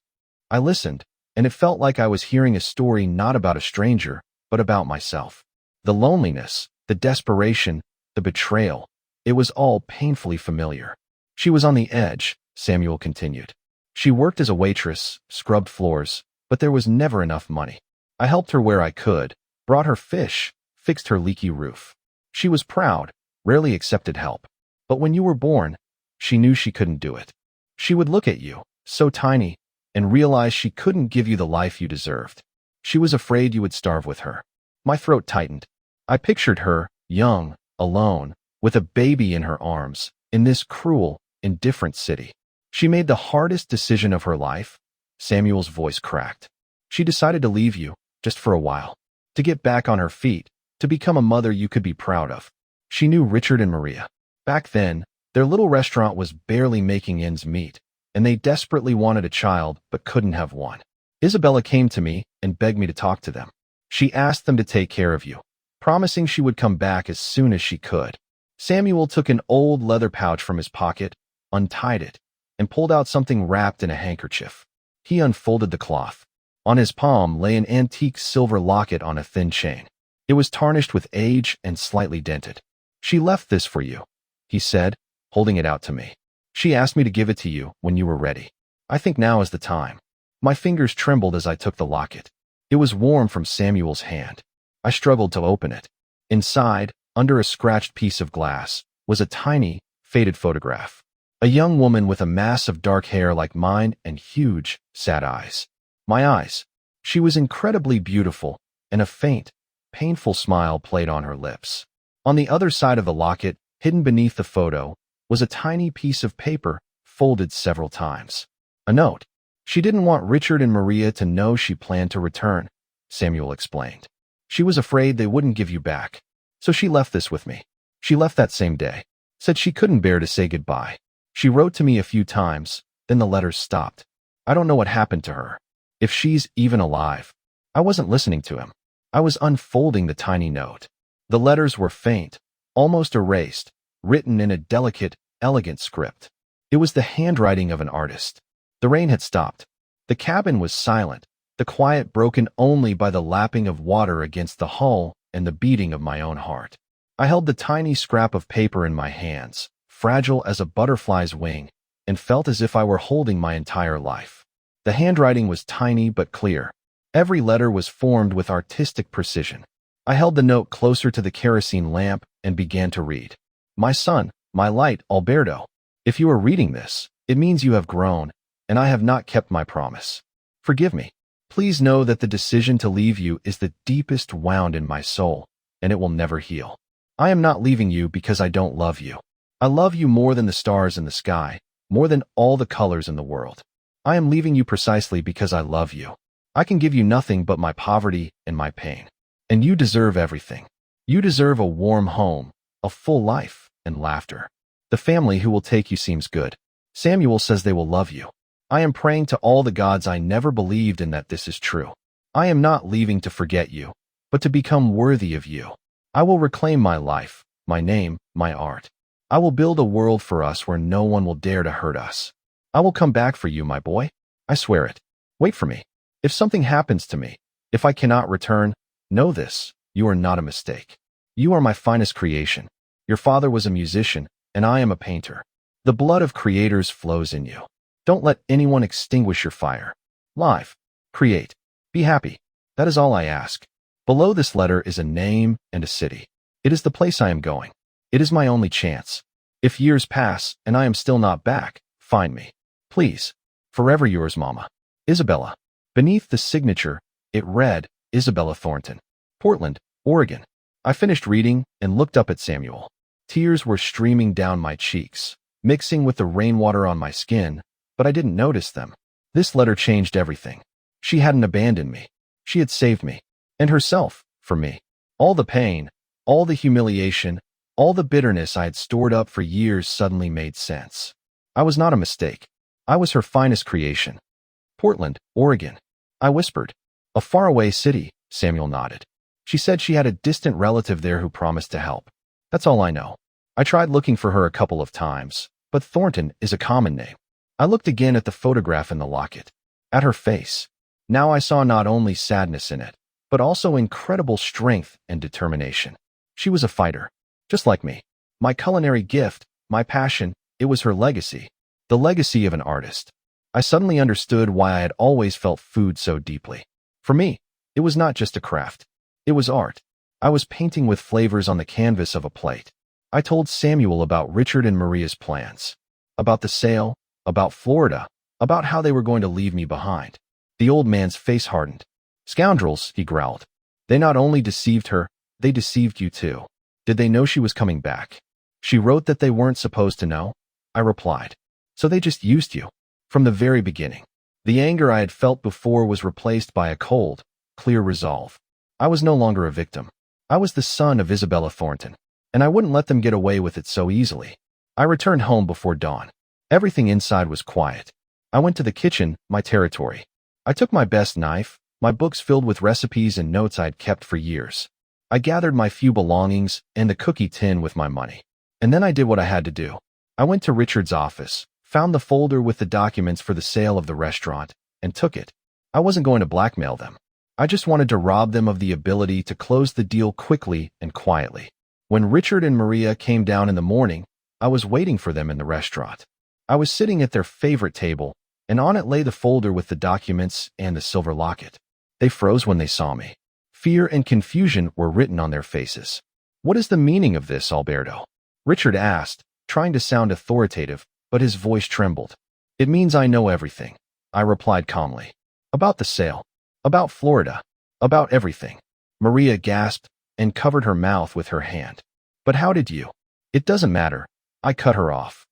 I listened, and it felt like I was hearing a story not about a stranger, but about myself. The loneliness, the desperation, the betrayal, it was all painfully familiar. She was on the edge, Samuel continued. She worked as a waitress, scrubbed floors, but there was never enough money. I helped her where I could, brought her fish, fixed her leaky roof. She was proud, rarely accepted help. But when you were born, she knew she couldn't do it. She would look at you, so tiny, and realize she couldn't give you the life you deserved. She was afraid you would starve with her. My throat tightened. I pictured her, young, alone, with a baby in her arms, in this cruel, indifferent city. She made the hardest decision of her life. Samuel's voice cracked. She decided to leave you, just for a while. To get back on her feet, to become a mother you could be proud of. She knew Richard and Maria. Back then, their little restaurant was barely making ends meet, and they desperately wanted a child but couldn't have one. Isabella came to me and begged me to talk to them. She asked them to take care of you, promising she would come back as soon as she could. Samuel took an old leather pouch from his pocket, untied it, and pulled out something wrapped in a handkerchief. He unfolded the cloth. On his palm lay an antique silver locket on a thin chain. It was tarnished with age and slightly dented. She left this for you, he said, holding it out to me. She asked me to give it to you when you were ready. I think now is the time. My fingers trembled as I took the locket. It was warm from Samuel's hand. I struggled to open it. Inside, under a scratched piece of glass, was a tiny, faded photograph. A young woman with a mass of dark hair like mine and huge, sad eyes. My eyes. She was incredibly beautiful, and a faint, painful smile played on her lips. On the other side of the locket, hidden beneath the photo, was a tiny piece of paper, folded several times. A note. She didn't want Richard and Maria to know she planned to return, Samuel explained. She was afraid they wouldn't give you back. So she left this with me. She left that same day. Said she couldn't bear to say goodbye. She wrote to me a few times, then the letters stopped. I don't know what happened to her. If she's even alive. I wasn't listening to him. I was unfolding the tiny note. The letters were faint, almost erased, written in a delicate, elegant script. It was the handwriting of an artist. The rain had stopped. The cabin was silent, the quiet broken only by the lapping of water against the hull and the beating of my own heart. I held the tiny scrap of paper in my hands, fragile as a butterfly's wing, and felt as if I were holding my entire life. The handwriting was tiny but clear. Every letter was formed with artistic precision. I held the note closer to the kerosene lamp and began to read. My son, my light, Alberto. If you are reading this, it means you have grown, and I have not kept my promise. Forgive me. Please know that the decision to leave you is the deepest wound in my soul, and it will never heal. I am not leaving you because I don't love you. I love you more than the stars in the sky, more than all the colors in the world. I am leaving you precisely because I love you. I can give you nothing but my poverty and my pain. And you deserve everything. You deserve a warm home, a full life, and laughter. The family who will take you seems good. Samuel says they will love you. I am praying to all the gods I never believed in that this is true. I am not leaving to forget you, but to become worthy of you. I will reclaim my life, my name, my art. I will build a world for us where no one will dare to hurt us. I will come back for you, my boy. I swear it. Wait for me. If something happens to me, if I cannot return, know this, you are not a mistake. You are my finest creation. Your father was a musician, and I am a painter. The blood of creators flows in you. Don't let anyone extinguish your fire. Live. Create. Be happy. That is all I ask. Below this letter is a name and a city. It is the place I am going. It is my only chance. If years pass and I am still not back, find me. Please. Forever yours, Mama. Isabella. Beneath the signature, it read, Isabella Thornton. Portland, Oregon. I finished reading and looked up at Samuel. Tears were streaming down my cheeks, mixing with the rainwater on my skin, but I didn't notice them. This letter changed everything. She hadn't abandoned me. She had saved me. And herself, for me. All the pain, all the humiliation, all the bitterness I had stored up for years suddenly made sense. I was not a mistake. I was her finest creation. Portland, Oregon. I whispered. A faraway city, Samuel nodded. She said she had a distant relative there who promised to help. That's all I know. I tried looking for her a couple of times, but Thornton is a common name. I looked again at the photograph in the locket, at her face. Now I saw not only sadness in it, but also incredible strength and determination. She was a fighter, just like me. My culinary gift, my passion, it was her legacy, the legacy of an artist. I suddenly understood why I had always felt food so deeply. For me, it was not just a craft. It was art. I was painting with flavors on the canvas of a plate. I told Samuel about Richard and Maria's plans, about the sale, about Florida, about how they were going to leave me behind. The old man's face hardened. Scoundrels, he growled. They not only deceived her, they deceived you too. Did they know she was coming back? She wrote that they weren't supposed to know. I replied. So they just used you. From the very beginning. The anger I had felt before was replaced by a cold, clear resolve. I was no longer a victim. I was the son of Isabella Thornton, and I wouldn't let them get away with it so easily. I returned home before dawn. Everything inside was quiet. I went to the kitchen, my territory. I took my best knife, my books filled with recipes and notes I'd kept for years. I gathered my few belongings and the cookie tin with my money. And then I did what I had to do. I went to Richard's office, found the folder with the documents for the sale of the restaurant, and took it. I wasn't going to blackmail them. I just wanted to rob them of the ability to close the deal quickly and quietly. When Richard and Maria came down in the morning, I was waiting for them in the restaurant. I was sitting at their favorite table, and on it lay the folder with the documents and the silver locket. They froze when they saw me. Fear and confusion were written on their faces. What is the meaning of this, Alberto? Richard asked, trying to sound authoritative, but his voice trembled. It means I know everything, I replied calmly. About the sale, about Florida, about everything. Maria gasped and covered her mouth with her hand. But how did you? It doesn't matter. I cut her off.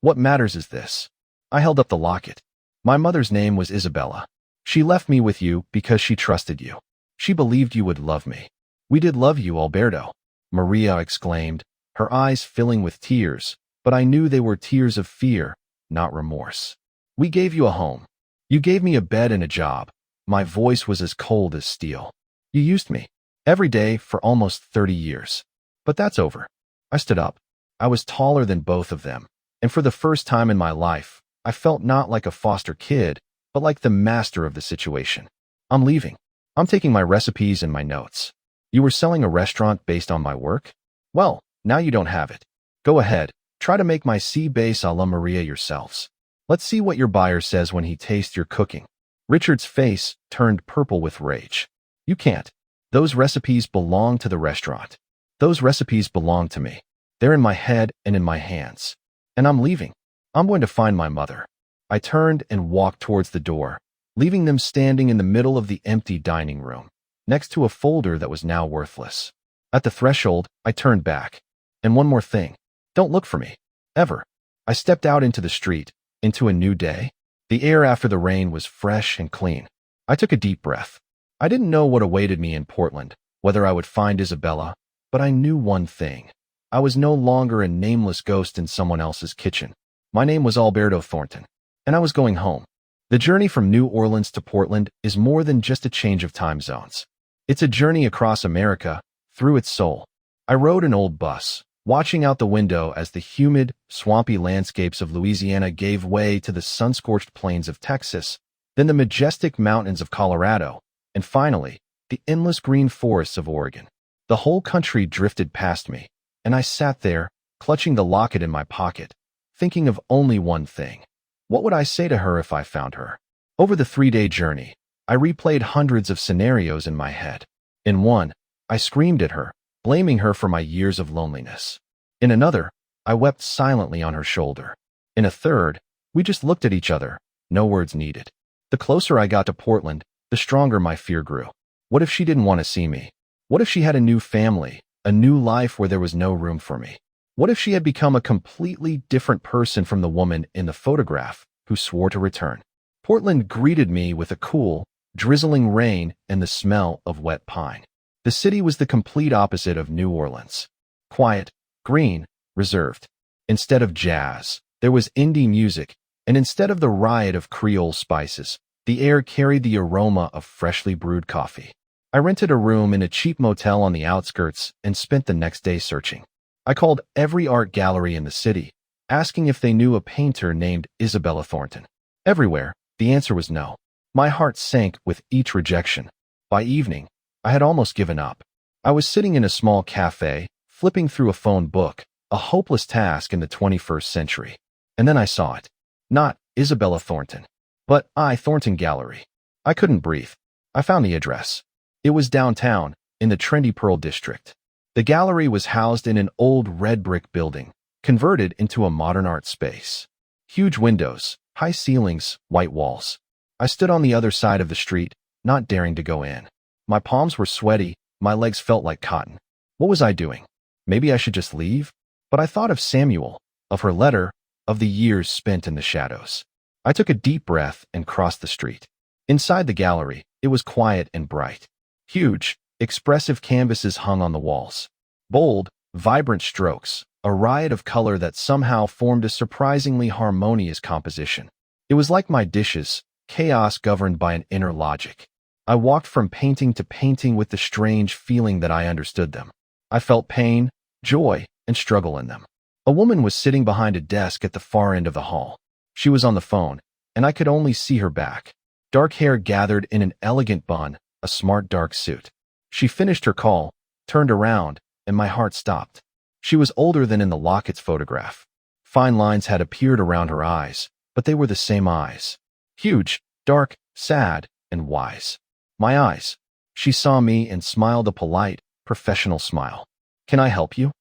What matters is this. I held up the locket. My mother's name was Isabella. She left me with you because she trusted you. She believed you would love me. We did love you, Alberto, Maria exclaimed, her eyes filling with tears, but I knew they were tears of fear, not remorse. We gave you a home. You gave me a bed and a job. My voice was as cold as steel. You used me. Every day for almost 30 years. But that's over. I stood up. I was taller than both of them, and for the first time in my life, I felt not like a foster kid, but like the master of the situation. I'm leaving. I'm taking my recipes and my notes. You were selling a restaurant based on my work? Well, now you don't have it. Go ahead. Try to make my sea base a la Maria yourselves. Let's see what your buyer says when he tastes your cooking. Richard's face turned purple with rage. You can't. Those recipes belong to the restaurant. Those recipes belong to me. They're in my head and in my hands. And I'm leaving. I'm going to find my mother. I turned and walked towards the door, leaving them standing in the middle of the empty dining room, next to a folder that was now worthless. At the threshold, I turned back. And one more thing. Don't look for me. Ever. I stepped out into the street, into a new day. The air after the rain was fresh and clean. I took a deep breath. I didn't know what awaited me in Portland, whether I would find Isabella, but I knew one thing. I was no longer a nameless ghost in someone else's kitchen. My name was Alberto Thornton, and I was going home. The journey from New Orleans to Portland is more than just a change of time zones. It's a journey across America, through its soul. I rode an old bus, watching out the window as the humid, swampy landscapes of Louisiana gave way to the sun-scorched plains of Texas, then the majestic mountains of Colorado, and finally, the endless green forests of Oregon. The whole country drifted past me, and I sat there, clutching the locket in my pocket, thinking of only one thing. What would I say to her if I found her? Over the 3-day journey, I replayed hundreds of scenarios in my head. In one, I screamed at her, blaming her for my years of loneliness. In another, I wept silently on her shoulder. In a third, we just looked at each other, no words needed. The closer I got to Portland, the stronger my fear grew. What if she didn't want to see me? What if she had a new family, a new life where there was no room for me? What if she had become a completely different person from the woman in the photograph who swore to return? Portland greeted me with a cool, drizzling rain and the smell of wet pine. The city was the complete opposite of New Orleans. Quiet, green, reserved. Instead of jazz, there was indie music, and instead of the riot of Creole spices, The air carried the aroma of freshly brewed coffee. I rented a room in a cheap motel on the outskirts and spent the next day searching. I called every art gallery in the city, asking if they knew a painter named Isabella Thornton. Everywhere, the answer was no. My heart sank with each rejection. By evening, I had almost given up. I was sitting in a small cafe, flipping through a phone book, a hopeless task in the 21st century. And then I saw it. Not Isabella Thornton, but I Thornton Gallery. I couldn't breathe. I found the address. It was downtown, in the trendy Pearl District. The gallery was housed in an old red brick building, converted into a modern art space. Huge windows, high ceilings, white walls. I stood on the other side of the street, not daring to go in. My palms were sweaty, my legs felt like cotton. What was I doing? Maybe I should just leave? But I thought of Samuel, of her letter, of the years spent in the shadows. I took a deep breath and crossed the street. Inside the gallery, it was quiet and bright. Huge, expressive canvases hung on the walls. Bold, vibrant strokes, a riot of color that somehow formed a surprisingly harmonious composition. It was like my dishes, chaos governed by an inner logic. I walked from painting to painting with the strange feeling that I understood them. I felt pain, joy, and struggle in them. A woman was sitting behind a desk at the far end of the hall. She was on the phone, and I could only see her back. Dark hair gathered in an elegant bun, a smart dark suit. She finished her call, turned around, and my heart stopped. She was older than in the Lockett's photograph. Fine lines had appeared around her eyes, but they were the same eyes. Huge, dark, sad, and wise. My eyes. She saw me and smiled a polite, professional smile. "Can I help you?"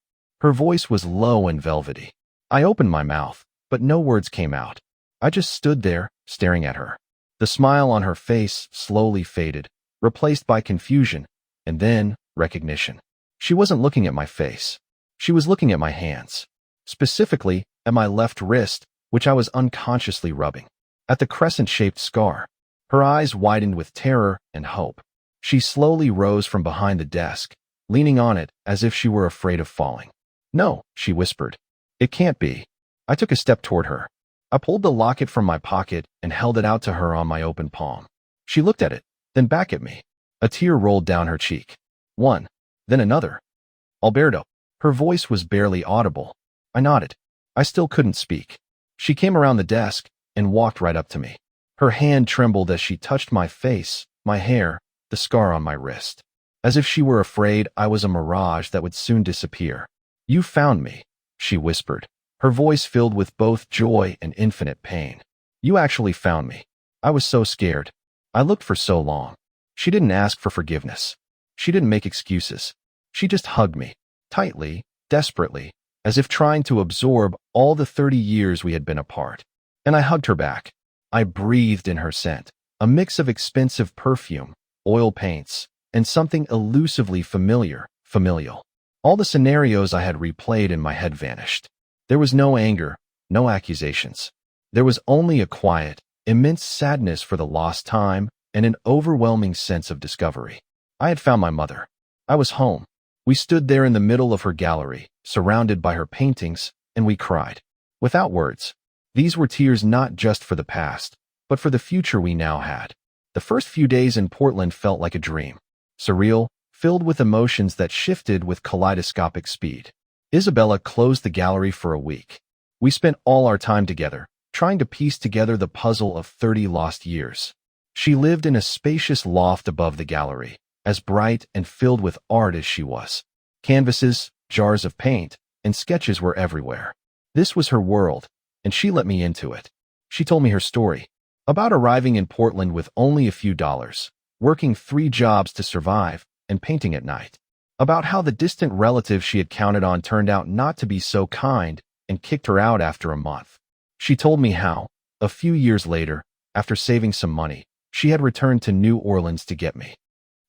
Her voice was low and velvety. I opened my mouth, but no words came out. I just stood there, staring at her. The smile on her face slowly faded, replaced by confusion, and then recognition. She wasn't looking at my face. She was looking at my hands. Specifically, at my left wrist, which I was unconsciously rubbing. At the crescent-shaped scar. Her eyes widened with terror and hope. She slowly rose from behind the desk, leaning on it as if she were afraid of falling. "No," she whispered. "It can't be." I took a step toward her. I pulled the locket from my pocket and held it out to her on my open palm. She looked at it, then back at me. A tear rolled down her cheek. One, then another. "Alberto." Her voice was barely audible. I nodded. I still couldn't speak. She came around the desk and walked right up to me. Her hand trembled as she touched my face, my hair, the scar on my wrist. As if she were afraid I was a mirage that would soon disappear. "You found me," she whispered, her voice filled with both joy and infinite pain. "You actually found me. I was so scared. I looked for so long." She didn't ask for forgiveness. She didn't make excuses. She just hugged me, tightly, desperately, as if trying to absorb all the 30 years we had been apart. And I hugged her back. I breathed in her scent, a mix of expensive perfume, oil paints, and something elusively familial. All the scenarios I had replayed in my head vanished. There was no anger, no accusations. There was only a quiet, immense sadness for the lost time and an overwhelming sense of discovery. I had found my mother. I was home. We stood there in the middle of her gallery, surrounded by her paintings, and we cried. Without words. These were tears not just for the past, but for the future we now had. The first few days in Portland felt like a dream. Surreal, filled with emotions that shifted with kaleidoscopic speed. Isabella closed the gallery for a week. We spent all our time together, trying to piece together the puzzle of 30 lost years. She lived in a spacious loft above the gallery, as bright and filled with art as she was. Canvases, jars of paint, and sketches were everywhere. This was her world, and she let me into it. She told me her story, about arriving in Portland with only a few dollars, working 3 jobs to survive, and painting at night. About how the distant relative she had counted on turned out not to be so kind and kicked her out after a month. She told me how, a few years later, after saving some money, she had returned to New Orleans to get me.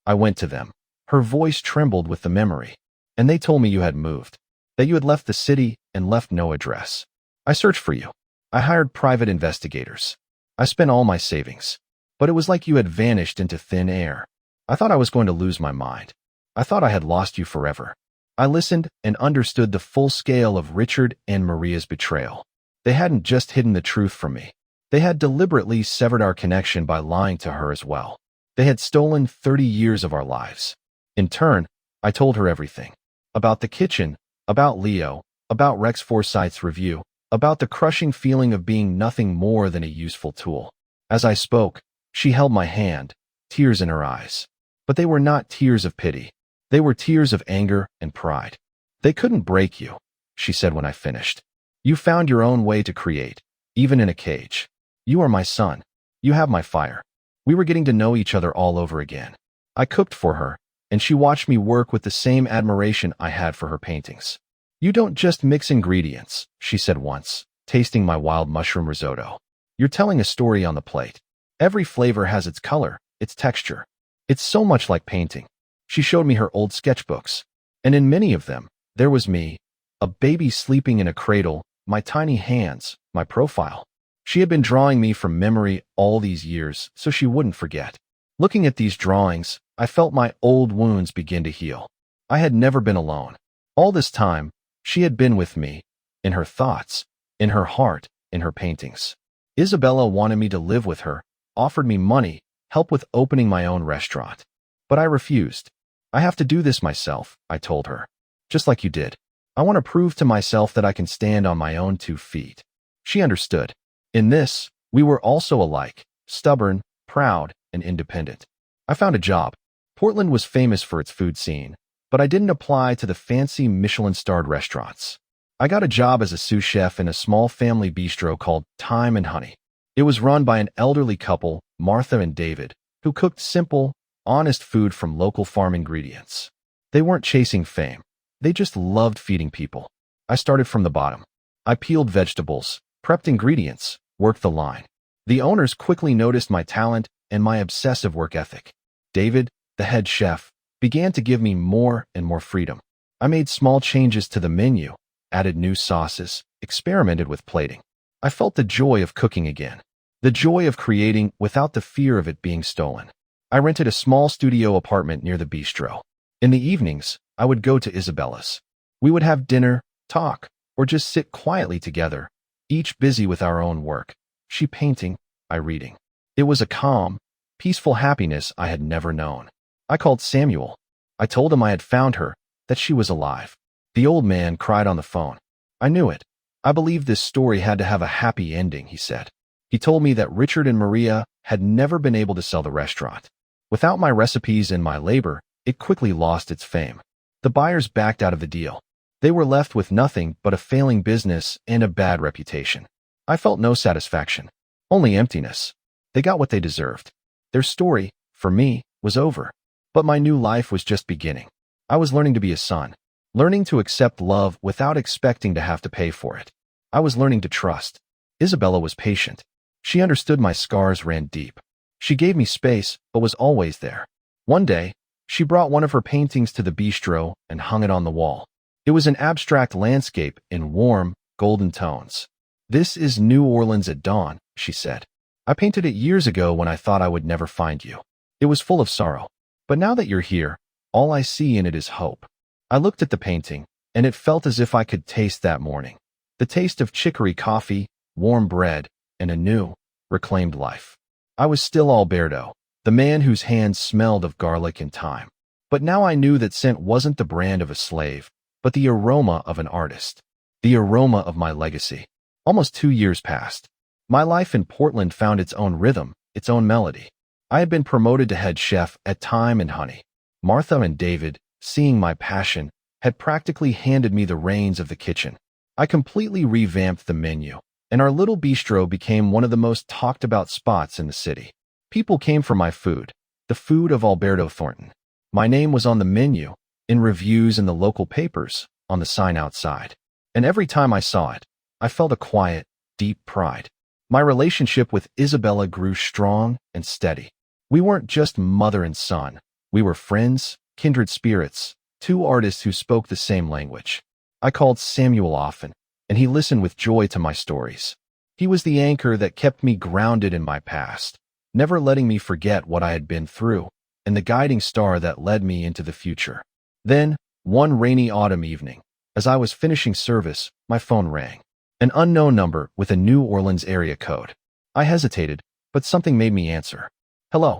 I went to them. Her voice trembled with the memory. "And they told me you had moved, that you had left the city and left no address. I searched for you. I hired private investigators. I spent all my savings. But it was like you had vanished into thin air. I thought I was going to lose my mind. I thought I had lost you forever." I listened and understood the full scale of Richard and Maria's betrayal. They hadn't just hidden the truth from me. They had deliberately severed our connection by lying to her as well. They had stolen 30 years of our lives. In turn, I told her everything. About the kitchen, about Leo, about Rex Forsyth's review, about the crushing feeling of being nothing more than a useful tool. As I spoke, she held my hand, tears in her eyes. But they were not tears of pity. They were tears of anger and pride. They couldn't break you, she said when I finished. You found your own way to create, even in a cage. You are my son. You have my fire. We were getting to know each other all over again. I cooked for her, and she watched me work with the same admiration I had for her paintings. You don't just mix ingredients, she said once, tasting my wild mushroom risotto. You're telling a story on the plate. Every flavor has its color, its texture. It's so much like painting. She showed me her old sketchbooks, and in many of them, there was me, a baby sleeping in a cradle, my tiny hands, my profile. She had been drawing me from memory all these years so she wouldn't forget. Looking at these drawings, I felt my old wounds begin to heal. I had never been alone. All this time, she had been with me, in her thoughts, in her heart, in her paintings. Isabella wanted me to live with her, offered me money, help with opening my own restaurant. But I refused. I have to do this myself, I told her. Just like you did. I want to prove to myself that I can stand on my own 2 feet. She understood. In this, we were also alike, stubborn, proud, and independent. I found a job. Portland was famous for its food scene, but I didn't apply to the fancy Michelin-starred restaurants. I got a job as a sous chef in a small family bistro called Time and Honey. It was run by an elderly couple, Martha and David, who cooked simple, honest food from local farm ingredients. They weren't chasing fame. They just loved feeding people. I started from the bottom. I peeled vegetables, prepped ingredients, worked the line. The owners quickly noticed my talent and my obsessive work ethic. David, the head chef, began to give me more and more freedom. I made small changes to the menu, added new sauces, experimented with plating. I felt the joy of cooking again, the joy of creating without the fear of it being stolen. I rented a small studio apartment near the bistro. In the evenings, I would go to Isabella's. We would have dinner, talk, or just sit quietly together, each busy with our own work. She painting, I reading. It was a calm, peaceful happiness I had never known. I called Samuel. I told him I had found her, that she was alive. The old man cried on the phone. I knew it. I believed this story had to have a happy ending, he said. He told me that Richard and Maria had never been able to sell the restaurant. Without my recipes and my labor, it quickly lost its fame. The buyers backed out of the deal. They were left with nothing but a failing business and a bad reputation. I felt no satisfaction, only emptiness. They got what they deserved. Their story, for me, was over. But my new life was just beginning. I was learning to be a son, learning to accept love without expecting to have to pay for it. I was learning to trust. Isabella was patient. She understood my scars ran deep. She gave me space, but was always there. One day, she brought one of her paintings to the bistro and hung it on the wall. It was an abstract landscape in warm, golden tones. This is New Orleans at dawn, she said. I painted it years ago when I thought I would never find you. It was full of sorrow. But now that you're here, all I see in it is hope. I looked at the painting, and it felt as if I could taste that morning. The taste of chicory coffee, warm bread, and a new, reclaimed life. I was still Alberto, the man whose hands smelled of garlic and thyme. But now I knew that scent wasn't the brand of a slave, but the aroma of an artist. The aroma of my legacy. Almost 2 years passed. My life in Portland found its own rhythm, its own melody. I had been promoted to head chef at Time and Honey. Martha and David, seeing my passion, had practically handed me the reins of the kitchen. I completely revamped the menu, and our little bistro became one of the most talked about spots in the city. People came for my food, the food of Alberto Thornton. My name was on the menu, in reviews in the local papers, on the sign outside. And every time I saw it, I felt a quiet, deep pride. My relationship with Isabella grew strong and steady. We weren't just mother and son. We were friends, kindred spirits, 2 artists who spoke the same language. I called Samuel often, and he listened with joy to my stories. He was the anchor that kept me grounded in my past, never letting me forget what I had been through, and the guiding star that led me into the future. Then, one rainy autumn evening, as I was finishing service, my phone rang. An unknown number with a New Orleans area code. I hesitated, but something made me answer. Hello,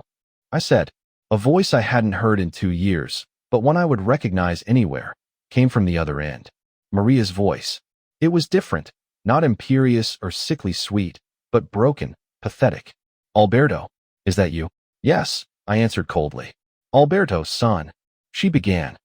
I said. A voice I hadn't heard in 2 years, but one I would recognize anywhere, came from the other end. Maria's voice. It was different, not imperious or sickly sweet, but broken, pathetic. Alberto, is that you? Yes, I answered coldly. Alberto, son. She began.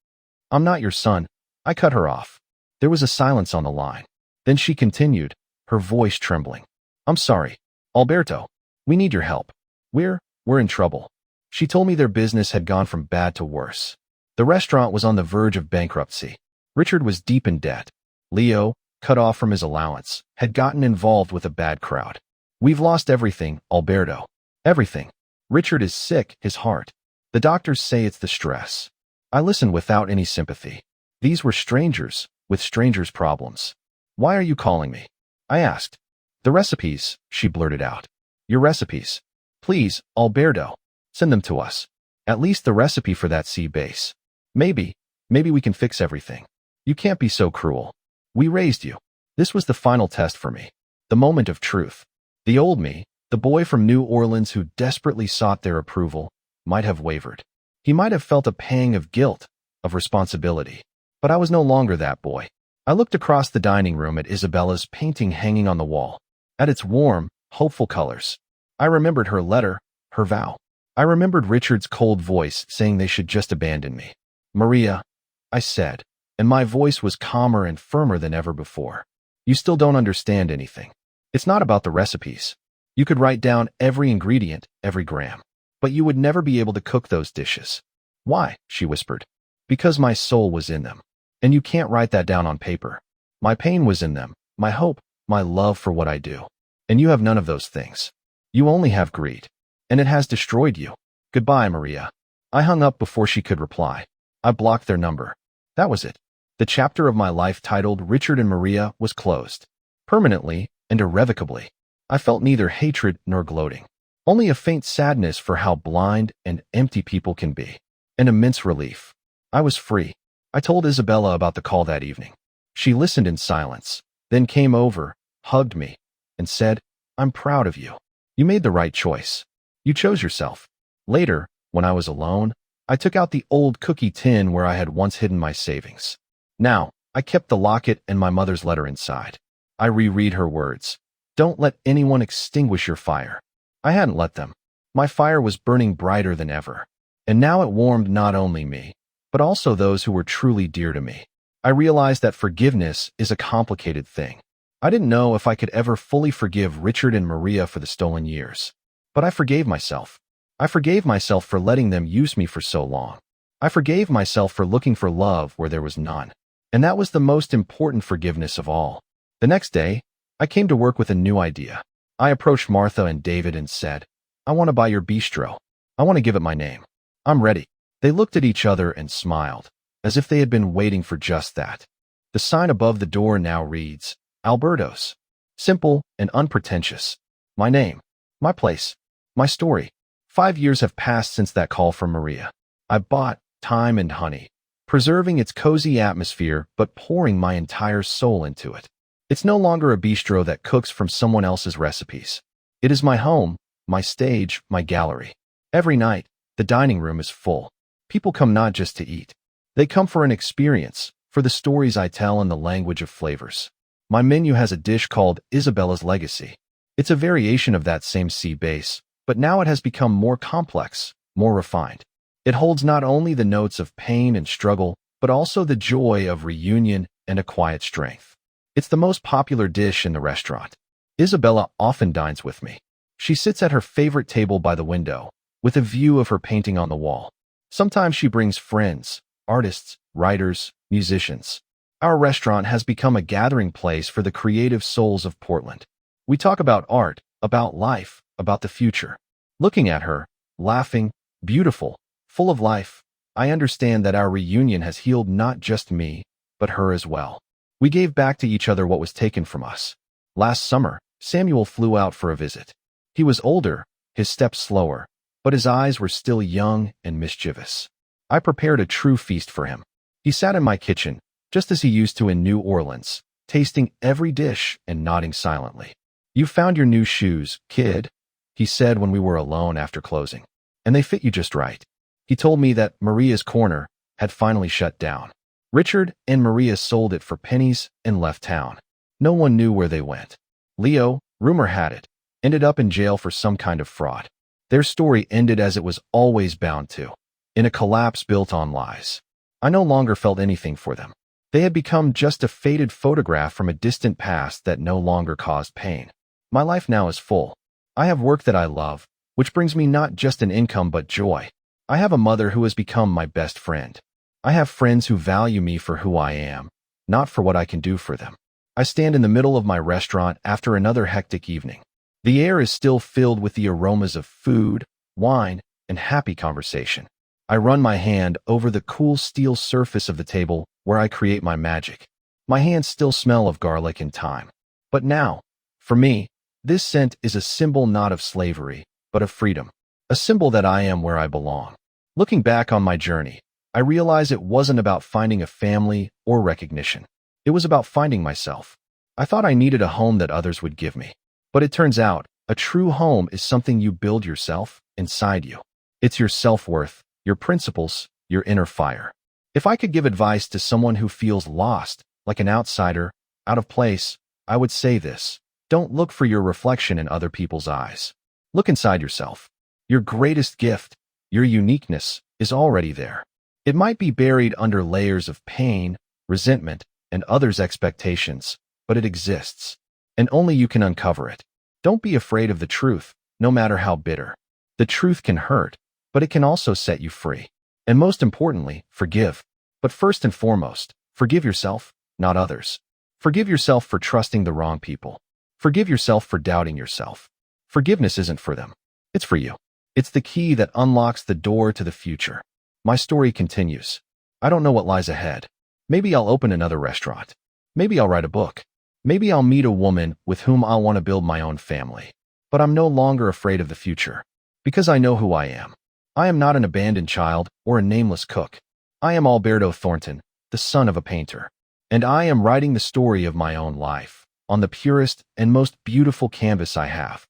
I'm not your son. I cut her off. There was a silence on the line. Then she continued, her voice trembling. I'm sorry. Alberto, we need your help. We're in trouble. She told me their business had gone from bad to worse. The restaurant was on the verge of bankruptcy. Richard was deep in debt. Leo, cut off from his allowance, had gotten involved with a bad crowd. We've lost everything, Alberto. Everything. Richard is sick, his heart. The doctors say it's the stress. I listened without any sympathy. These were strangers, with strangers' problems. Why are you calling me? I asked. The recipes, she blurted out. Your recipes. Please, Alberto, send them to us. At least the recipe for that sea base. Maybe we can fix everything. You can't be so cruel. We raised you. This was the final test for me. The moment of truth. The old me, the boy from New Orleans who desperately sought their approval, might have wavered. He might have felt a pang of guilt, of responsibility. But I was no longer that boy. I looked across the dining room at Isabella's painting hanging on the wall, at its warm, hopeful colors. I remembered her letter, her vow. I remembered Richard's cold voice saying they should just abandon me. Maria, I said, and my voice was calmer and firmer than ever before. You still don't understand anything. It's not about the recipes. You could write down every ingredient, every gram, but you would never be able to cook those dishes. Why? She whispered. Because my soul was in them. And you can't write that down on paper. My pain was in them, my hope, my love for what I do. And you have none of those things. You only have greed. And it has destroyed you. Goodbye, Maria. I hung up before she could reply. I blocked their number. That was it. The chapter of my life titled Richard and Maria was closed. Permanently and irrevocably. I felt neither hatred nor gloating. Only a faint sadness for how blind and empty people can be. An immense relief. I was free. I told Isabella about the call that evening. She listened in silence, then came over, hugged me, and said, I'm proud of you. You made the right choice. You chose yourself. Later, when I was alone, I took out the old cookie tin where I had once hidden my savings. Now, I kept the locket and my mother's letter inside. I reread her words. Don't let anyone extinguish your fire. I hadn't let them. My fire was burning brighter than ever. And now it warmed not only me, but also those who were truly dear to me. I realized that forgiveness is a complicated thing. I didn't know if I could ever fully forgive Richard and Maria for the stolen years. But I forgave myself. I forgave myself for letting them use me for so long. I forgave myself for looking for love where there was none. And that was the most important forgiveness of all. The next day, I came to work with a new idea. I approached Martha and David and said, I want to buy your bistro. I want to give it my name. I'm ready. They looked at each other and smiled, as if they had been waiting for just that. The sign above the door now reads, Alberto's. Simple and unpretentious. My name, my place, my story. 5 years have passed since that call from Maria. I bought time and honey, preserving its cozy atmosphere but pouring my entire soul into it. It's no longer a bistro that cooks from someone else's recipes. It is my home, my stage, my gallery. Every night, the dining room is full. People come not just to eat. They come for an experience, for the stories I tell and the language of flavors. My menu has a dish called Isabella's Legacy. It's a variation of that same sea base, but now it has become more complex, more refined. It holds not only the notes of pain and struggle, but also the joy of reunion and a quiet strength. It's the most popular dish in the restaurant. Isabella often dines with me. She sits at her favorite table by the window, with a view of her painting on the wall. Sometimes she brings friends, artists, writers, musicians. Our restaurant has become a gathering place for the creative souls of Portland. We talk about art, about life, about the future. Looking at her, laughing, beautiful, full of life, I understand that our reunion has healed not just me, but her as well. We gave back to each other what was taken from us. Last summer, Samuel flew out for a visit. He was older, his steps slower, but his eyes were still young and mischievous. I prepared a true feast for him. He sat in my kitchen, just as he used to in New Orleans, tasting every dish and nodding silently. "You found your new shoes, kid," he said when we were alone after closing. "And they fit you just right." He told me that Maria's Corner had finally shut down. Richard and Maria sold it for pennies and left town. No one knew where they went. Leo, rumor had it, ended up in jail for some kind of fraud. Their story ended as it was always bound to, in a collapse built on lies. I no longer felt anything for them. They had become just a faded photograph from a distant past that no longer caused pain. My life now is full. I have work that I love, which brings me not just an income but joy. I have a mother who has become my best friend. I have friends who value me for who I am, not for what I can do for them. I stand in the middle of my restaurant after another hectic evening. The air is still filled with the aromas of food, wine, and happy conversation. I run my hand over the cool steel surface of the table where I create my magic. My hands still smell of garlic and thyme. But now, for me, this scent is a symbol not of slavery, but of freedom. A symbol that I am where I belong. Looking back on my journey, I realize it wasn't about finding a family or recognition. It was about finding myself. I thought I needed a home that others would give me. But it turns out, a true home is something you build yourself, inside you. It's your self-worth, your principles, your inner fire. If I could give advice to someone who feels lost, like an outsider, out of place, I would say this: don't look for your reflection in other people's eyes. Look inside yourself. Your greatest gift, your uniqueness, is already there. It might be buried under layers of pain, resentment, and others' expectations, but it exists. And only you can uncover it. Don't be afraid of the truth, no matter how bitter. The truth can hurt, but it can also set you free. And most importantly, forgive. But first and foremost, forgive yourself, not others. Forgive yourself for trusting the wrong people. Forgive yourself for doubting yourself. Forgiveness isn't for them. It's for you. It's the key that unlocks the door to the future. My story continues. I don't know what lies ahead. Maybe I'll open another restaurant. Maybe I'll write a book. Maybe I'll meet a woman with whom I'll want to build my own family. But I'm no longer afraid of the future, because I know who I am. I am not an abandoned child or a nameless cook. I am Alberto Thornton, the son of a painter. And I am writing the story of my own life, on the purest and most beautiful canvas I have.